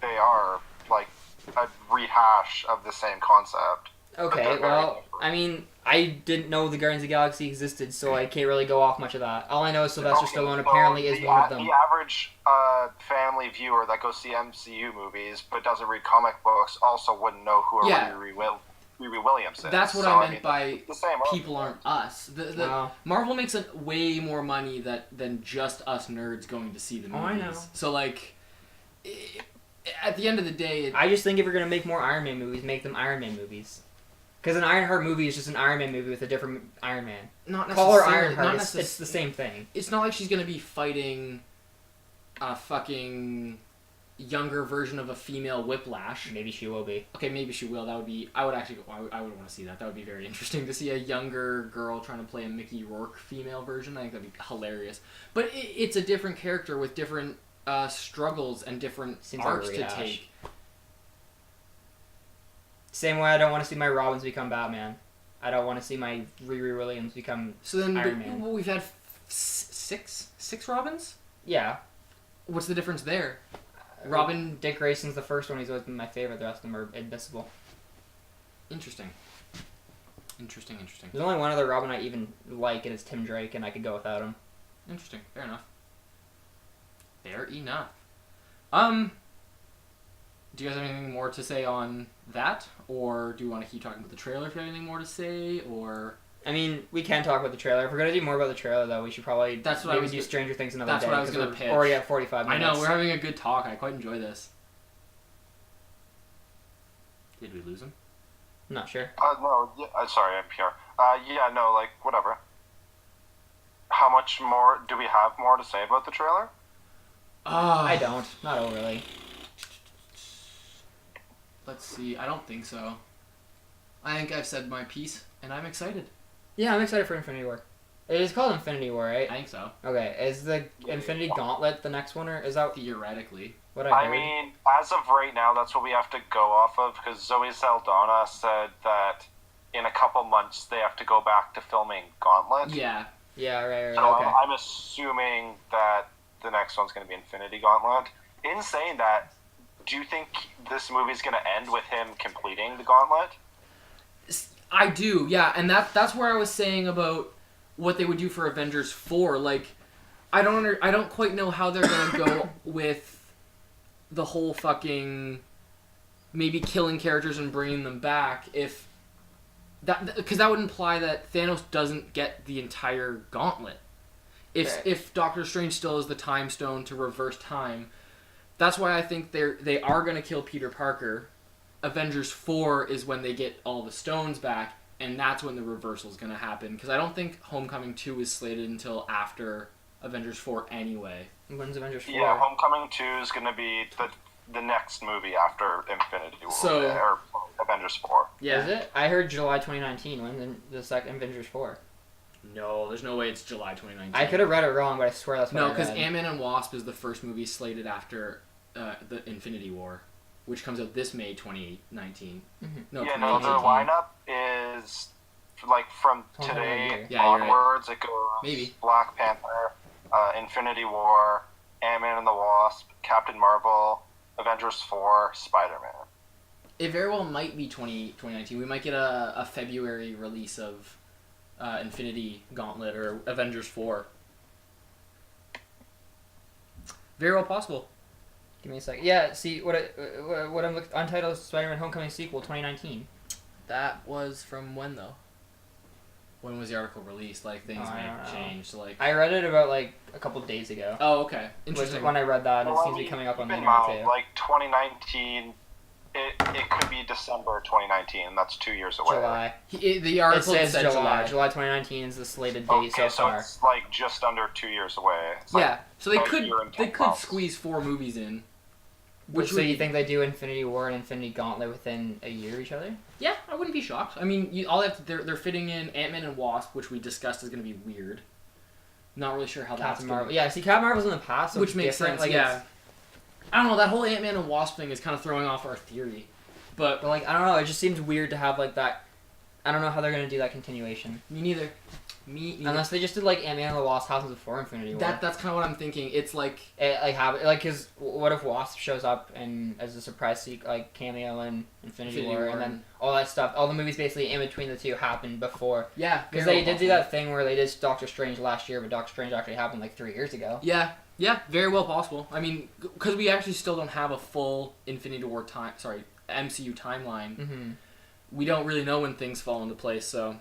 they are like a rehash of the same concept. Okay, well, I mean, I didn't know the Guardians of the Galaxy existed, so I can't really go off much of that. All I know is Sylvester Stallone apparently is one of them. The average family viewer that goes see MCU movies but doesn't read comic books also wouldn't know who Riri Williams is. That's what I meant by people aren't us. Marvel makes way more money than just us nerds going to see the movies. Oh, I know. So, like, at the end of the day... I just think if you're going to make more Iron Man movies, make them Iron Man movies. Because an Ironheart movie is just an Iron Man movie with a different Iron Man. Not necessarily. Call her Ironheart, it's the same thing. It's not like she's going to be fighting a fucking... younger version of a female Whiplash. Maybe she will be. Okay, maybe she will. That would be... I would want to see that. That would be very interesting to see a younger girl trying to play a Mickey Rourke female version. I think that'd be hilarious. But it's a different character with different struggles and different arcs to take. Same way I don't want to see my Robins become Batman. I don't want to see my Riri Williams become Iron Man. Well, we've had six Robins? Yeah. What's the difference there? Robin, Dick Grayson's the first one. He's always been my favorite. The rest of them are invisible. Interesting. There's only one other Robin I even like, and it's Tim Drake, and I could go without him. Interesting. Fair enough. Do you guys have anything more to say on that? Or do you want to keep talking about the trailer if you have anything more to say? Or... I mean, we can talk about the trailer. If we're going to do more about the trailer, though, we should probably do Stranger Things another day. That's what I was going to pitch. We're already at 45 minutes. I know, we're having a good talk. I quite enjoy this. Did we lose him? I'm not sure. No, sorry, I'm here. Whatever. How much much more? Do we have more to say about the trailer? I don't. Not overly. Let's see. I don't think so. I think I've said my piece, and I'm excited. Yeah, I'm excited for Infinity War. It is called Infinity War, right? I think so. Okay, is the Infinity Gauntlet the next one, or is that Theoretically. what I heard? I mean, as of right now, that's what we have to go off of, because Zoe Saldana said that in a couple months they have to go back to filming Gauntlet. Yeah. Yeah, right, So okay. I'm assuming that the next one's going to be Infinity Gauntlet. In saying that, do you think this movie's going to end with him completing the Gauntlet? I do, yeah, and that's where I was saying about what they would do for Avengers 4. Like, I don't quite know how they're gonna go with the whole fucking maybe killing characters and bringing them back, if that, because that would imply that Thanos doesn't get the entire gauntlet. If Doctor Strange still has the Time Stone to reverse time, that's why I think they are gonna kill Peter Parker. Avengers 4 is when they get all the stones back, and that's when the reversal is going to happen. Because I don't think Homecoming 2 is slated until after Avengers 4 anyway. When's Avengers 4? Yeah, Homecoming 2 is going to be the next movie after Infinity War, or Avengers 4. Yeah. Is it? I heard July 2019 when the second Avengers 4. No, there's no way it's July 2019. I could have read it wrong, but I swear that's what I No, read. because Ant-Man and Wasp is the first movie slated after the Infinity War, which comes out this May 2019. Mm-hmm. No, Yeah, no, the 2018. lineup is like from today Yeah, you're right. onwards. It goes Maybe. Black Panther, Infinity War, Ant-Man and the Wasp, Captain Marvel, Avengers 4, Spider-Man. It very well might be 2019. We might get a February release of Infinity Gauntlet or Avengers 4. Very well possible. Give me a second. Yeah, see, what I'm looking... Untitled Spider-Man Homecoming Sequel 2019. That was from when, though? When was the article released? Like, things may have changed. Like, I read it about, like, a couple of days ago. oh, okay. Interesting. When I read that, and it Well, seems to be coming up on the keep in internet, mind, too. like 2019, it could be December 2019, and that's 2 years away. July. The It article says said July. July 2019 is the slated date Okay, so far. it's like just under 2 years away. It's like Yeah, so they a could year and 10 they could months. squeeze 4 movies in. So you think they do Infinity War and Infinity Gauntlet within a year of each other? Yeah, I wouldn't be shocked. I mean, all they have to, they're fitting in Ant-Man and Wasp, which we discussed is going to be weird. Not really sure how that's Captain going Marvel. Yeah, see, Captain Marvel's in the past, so which it's makes different. sense. Like, Yeah, I don't know. That whole Ant-Man and Wasp thing is kind of throwing off our theory, But, like, I don't know. It just seems weird to have, like, that... I don't know how they're going to do that continuation. me neither. Me neither. Unless they just did, like, Ant-Man and the Wasp Houses before Infinity War. That's kind of what I'm thinking. It's like Because what if Wasp shows up and as a surprise cameo in Infinity War, and then all that stuff, all the movies basically in between the two happened before. yeah, Because they did do that thing where they did Doctor Strange last year, but Doctor Strange actually happened like 3 years ago. Yeah, very well possible. I mean, because we actually still don't have a full Infinity War MCU timeline. Mm-hmm. We don't really know when things fall into place, so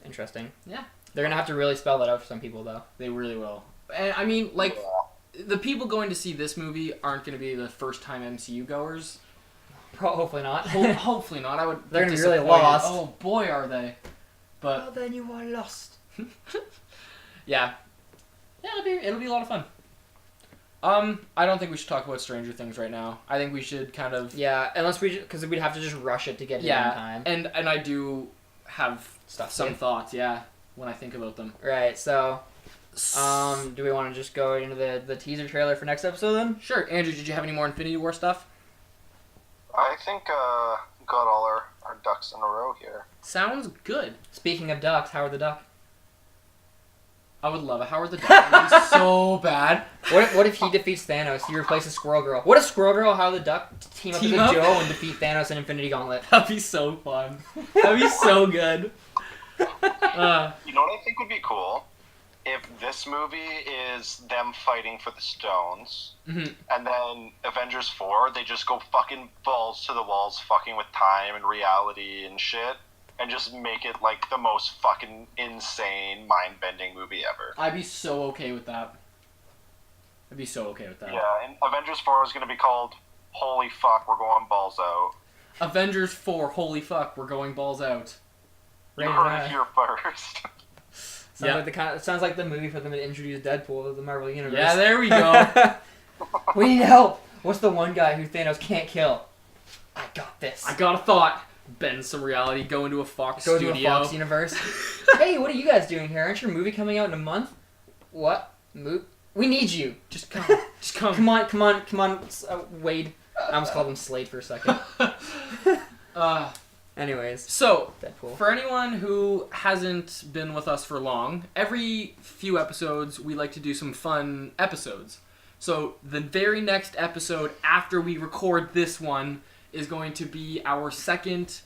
Interesting. Yeah. They're gonna have to really spell that out for some people, though. they really will. And I mean, like, Yeah. the people going to see this movie aren't going to be the first-time MCU goers. Hopefully not. Hopefully not. I would. They're be gonna be really disappointed. lost. Oh boy, are they! But then you are lost. yeah, it'll be a lot of fun. I don't think we should talk about Stranger Things right now. I think we should kind of Yeah, unless because we'd have to just rush it to get it in time. and I do have some too. thoughts. Yeah, when I think about them. Right. So, do we want to just go into the teaser trailer for next episode then? Sure, Andrew. Did you have any more Infinity War stuff? I think got all our ducks in a row here. Sounds good. Speaking of ducks, Howard the Duck. I would love a Howard the Duck. It'd be so bad. What if he defeats Thanos? He replaces Squirrel Girl. What if Squirrel Girl, Howard the Duck team up Team with up? Joe and defeat Thanos in Infinity Gauntlet? That'd be so fun. That'd be so good. You know what I think would be cool? If this movie is them fighting for the stones, Mhm. and then Avengers 4, they just go fucking balls to the walls fucking with time and reality and shit, and just make it like the most fucking insane, mind-bending movie ever. I'd be so okay with that. I'd be so okay with that. Yeah, and Avengers 4 is going to be called Holy Fuck, We're Going Balls Out. Avengers 4, holy fuck, we're going balls out. You Right, heard right. it here first. Sounds like the movie for them to introduce Deadpool to the Marvel Universe. Yeah, there we go. We need help. What's the one guy who Thanos can't kill? I got this. I got a thought. Bend some reality. Go into a Fox Go studio. to a Fox universe. Hey, what are you guys doing here? Aren't your movie coming out in a month? What? We need you. Just come. Just come. Come on, Wade. I almost called him Slade for a second. Anyways, So, Deadpool. for anyone who hasn't been with us for long, every few episodes we like to do some fun episodes. So, the very next episode after we record this one is going to be our second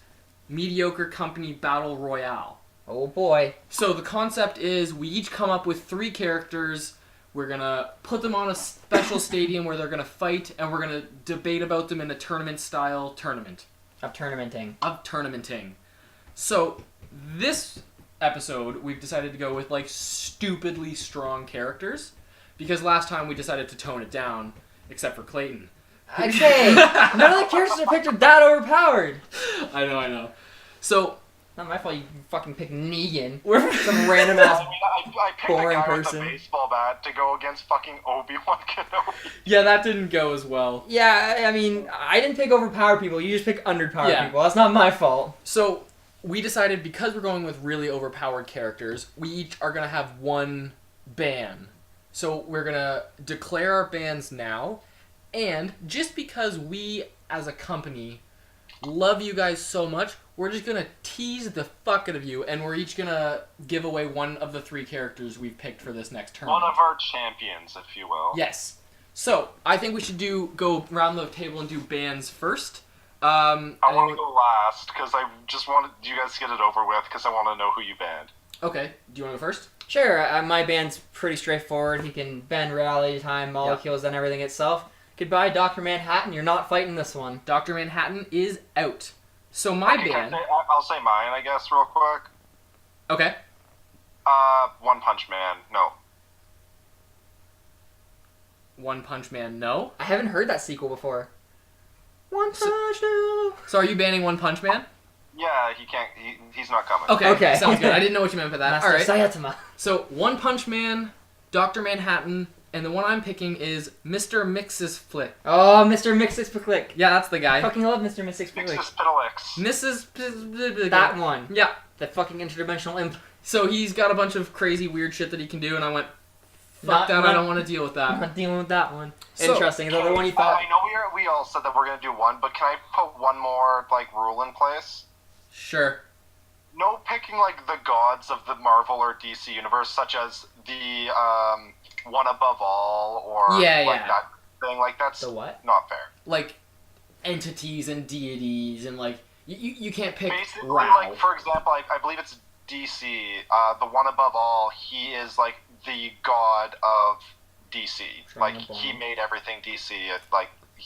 Mediocre Company Battle Royale. Oh boy. So, the concept is we each come up with 3 characters. We're going to put them on a special stadium where they're going to fight, and we're going to debate about them in a tournament-style tournament. Of tournamenting. So, this episode, we've decided to go with, like, stupidly strong characters. Because last time we decided to tone it down, except for Clayton. Okay, none of the characters are picked are that overpowered. I know. So, Not my fault you fucking picked Negan. we're... Some random ass... I picked a boring guy person. with a baseball bat to go against fucking Obi-Wan Kenobi. Yeah, that didn't go as well. Yeah, I mean, I didn't pick overpowered people. You just pick underpowered Yeah. people. That's not my fault. So, we decided because we're going with really overpowered characters, we each are going to have one ban. So, we're going to declare our bans now. And just because we, as a company, love you guys so much, we're just going to tease the fuck out of you, and we're each going to give away one of the 3 characters we've picked for this next tournament. One of our champions, if you will. Yes. So, I think we should go around the table and do bans first. I want to go last, because I just wanted you guys to get it over with, because I want to know who you banned. Okay. Do you want to go first? Sure, my band's pretty straightforward. He can bend reality, time, molecules, and everything itself. Goodbye, Dr. Manhattan. You're not fighting this one. Dr. Manhattan is out. So my Okay, ban... I'll say mine, I guess, real quick. Okay. One Punch Man. No. One Punch Man, no. I haven't heard that sequel before. One Punch, no. So are you banning One Punch Man? Yeah, he can't. He's not coming. Okay. Sounds good. I didn't know what you meant by that. Master All right. Saitama. So One Punch Man, Dr. Manhattan, and the one I'm picking is Mr. Mix's Flick. Oh, Mr. Mix-Six-Click. Yeah, that's the guy. Fucking love Mr. Mix-Six-Click. Mixus Piddlix. Mrs. That one. Yeah. The fucking interdimensional imp. So he's got a bunch of crazy weird shit that he can do, and I went, Not- fuck that, I not- don't want to deal with I'm that. not dealing with that one. So- Interesting. Is that the one you thought? I know we all said that we're gonna do one, but can I put one more rule in place? Sure. No picking the gods of the Marvel or DC universe, such as the one above all or Yeah. that thing. That's The what? not fair. Like, entities and deities, and you can't pick Basically, Rao. for example, I believe it's DC. The one above all, he is the god of DC. He made everything DC.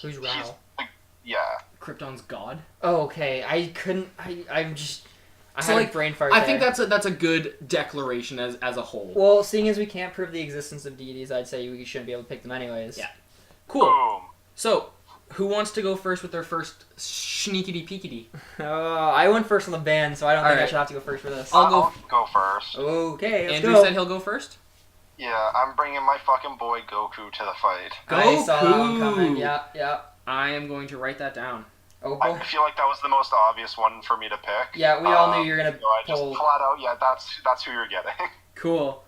Who's Rao? He's yeah. Krypton's god. Oh, okay. I couldn't. I'm just. I So, had a brain fart I there. think that's a good declaration as a whole. Well, seeing as we can't prove the existence of deities, I'd say we shouldn't be able to pick them anyways. Yeah. Cool. Boom. So, who wants to go first with their first sneakity peekity? I went first on the band, so I don't think I Alright. should have to go first for this. I'll go first. Okay, let's Andrew go. said he'll go first. Yeah, I'm bringing my fucking boy Goku to the fight. I saw that one Goku. coming. Yeah. I am going to write that down. Oh I boy. feel like that was the most obvious one for me to pick. Yeah, we all knew you were gonna So I just pull. flat out, yeah, that's who you're getting. Cool.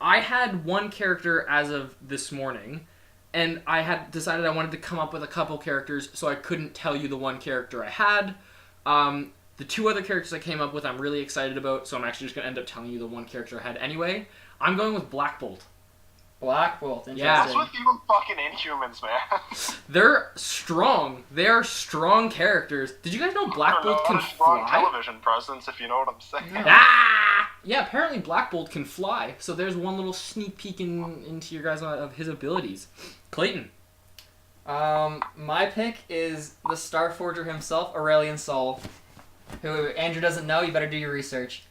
I had one character as of this morning, and I had decided I wanted to come up with a couple characters, so I couldn't tell you the one character I had. The 2 other characters I came up with I'm really excited about, so I'm actually just going to end up telling you the one character I had anyway. I'm going with Black Bolt. Black Bolt. Interesting. Yeah. What's with you and fucking Inhumans, man? They're strong. They are strong characters. Did you guys know Black Bolt can Not a strong fly? television presence, if you know what I'm saying. No. Ah! Yeah, apparently Black Bolt can fly. So there's one little sneak peek into your guys of his abilities. Clayton. My pick is the Starforger himself, Aurelian Sol. Who Andrew doesn't know, you better do your research.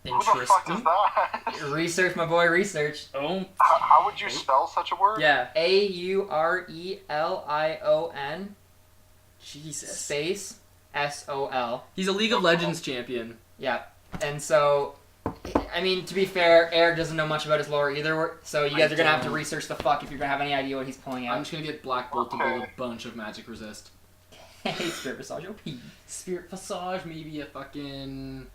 Who the fuck is that? Research, my boy, research. Oh, How would you spell such a word? yeah. Aurelion Jesus. space SOL. He's a League of Legends champion. Yeah, and so I mean, to be fair, Eric doesn't know much about his lore either, so you guys are going to have to research the fuck if you're going to have any idea what he's pulling out. I'm just going to get Black Bolt to build a bunch of magic resist. Hey, Spirit Visage OP. Spirit Visage, maybe a fucking...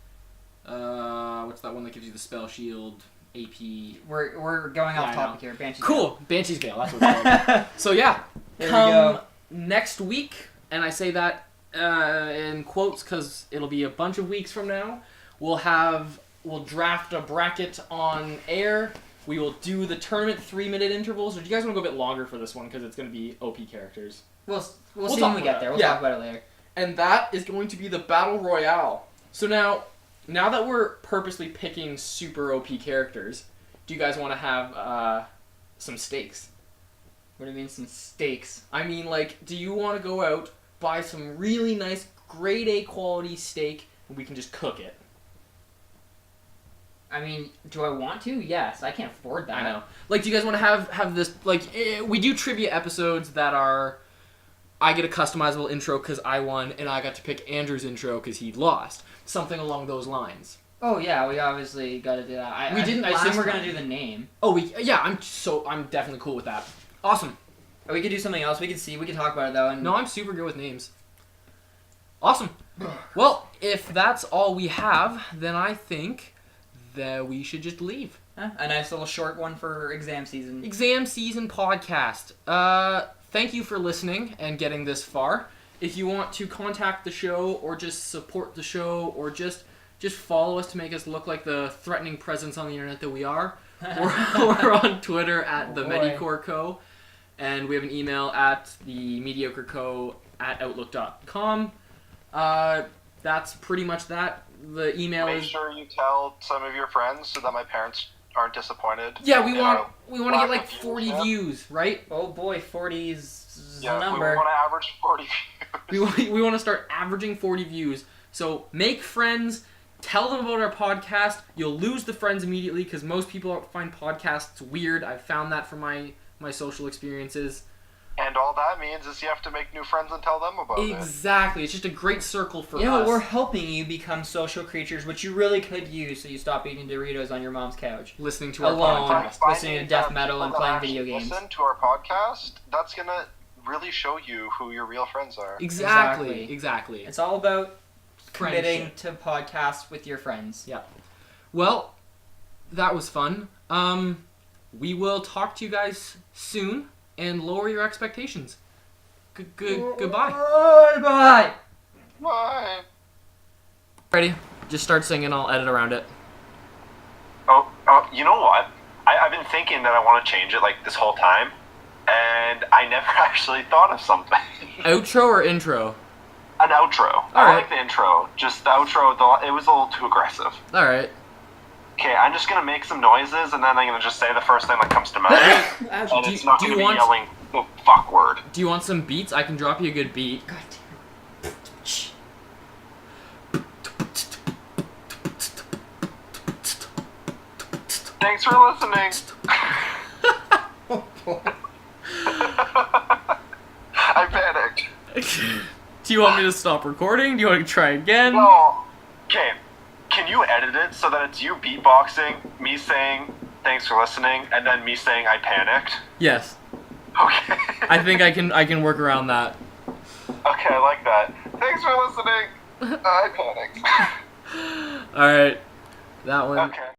what's that one that gives you the spell shield? AP... We're going off topic here. Banshee's Cool! Veil. Banshee's Veil, that's what it's called. So yeah, There come we go. next week, and I say that in quotes because it'll be a bunch of weeks from now, we'll draft a bracket on air. We will do the tournament 3-minute intervals. Or do you guys want to go a bit longer for this one because it's going to be OP characters? We'll see when we get there. We'll talk about it later. And that is going to be the Battle Royale. So now that we're purposely picking super OP characters, do you guys want to have some stakes? What do you mean, some stakes? I mean, like, do you want to go out, buy some really nice, grade A quality steak, and we can just cook it? I mean, do I want to? Yes. I can't afford that. I know. Like, do you guys want to have this, like, we do trivia episodes that are, I get a customizable intro because I won, and I got to pick Andrew's intro because he lost. Something along those lines. Oh, yeah, we obviously got to do that. I assume we're going to do the name. Oh, I'm definitely cool with that. Awesome. Or we could do something else. We could talk about it, though. And No, I'm super good with names. Awesome. Well, if that's all we have, then I think that we should just leave. a nice little short one for exam season. Exam season podcast. Thank you for listening and getting this far. If you want to contact the show or just support the show or just follow us to make us look like the threatening presence on the internet that we are, we're on Twitter at the Mediocre Co. And we have an email at the mediocreco@outlook.com. That's pretty much that. The email Make sure you tell some of your friends so that my parents aren't disappointed. Yeah, we want to get like 40 yeah. views, right? Oh boy, 40's Yeah, the number. we want to average 40 views. We want to start averaging 40 views. So make friends, tell them about our podcast. You'll lose the friends immediately because most people find podcasts weird. I've found that from my social experiences. And all that means is you have to make new friends and tell them about it. Exactly. It's just a great circle for us. You know, we're helping you become social creatures, which you really could use so you stop eating Doritos on your mom's couch. Listening to our Alone. podcast. Listening to death metal and people that playing video actually games. Listen to our podcast. That's gonna really show you who your real friends are. Exactly. It's all about committing Friendship. to podcasts with your friends. Yeah. Well, that was fun. We will talk to you guys soon and lower your expectations. Goodbye. Bye. Bye. Ready? Just start singing. I'll edit around it. Oh, you know what? I've been thinking that I want to change it like this whole time, and I never actually thought of something. Outro or intro? An outro. I right. like the intro. Just the outro, it was a little too aggressive. All right. Okay, I'm just gonna make some noises, and then I'm gonna just say the first thing that comes to mind. And it's not gonna be yelling the fuck word. Do you want some beats? I can drop you a good beat. God damn. Thanks for listening. Oh boy. I panicked. Do you want me to stop recording? Do you want to try again? Well, okay. Can you edit it so that it's you beatboxing, me saying thanks for listening, and then me saying I panicked? Yes. Okay. I think I can work around that. Okay, I like that. Thanks for listening. I panicked. All right. That one. Okay.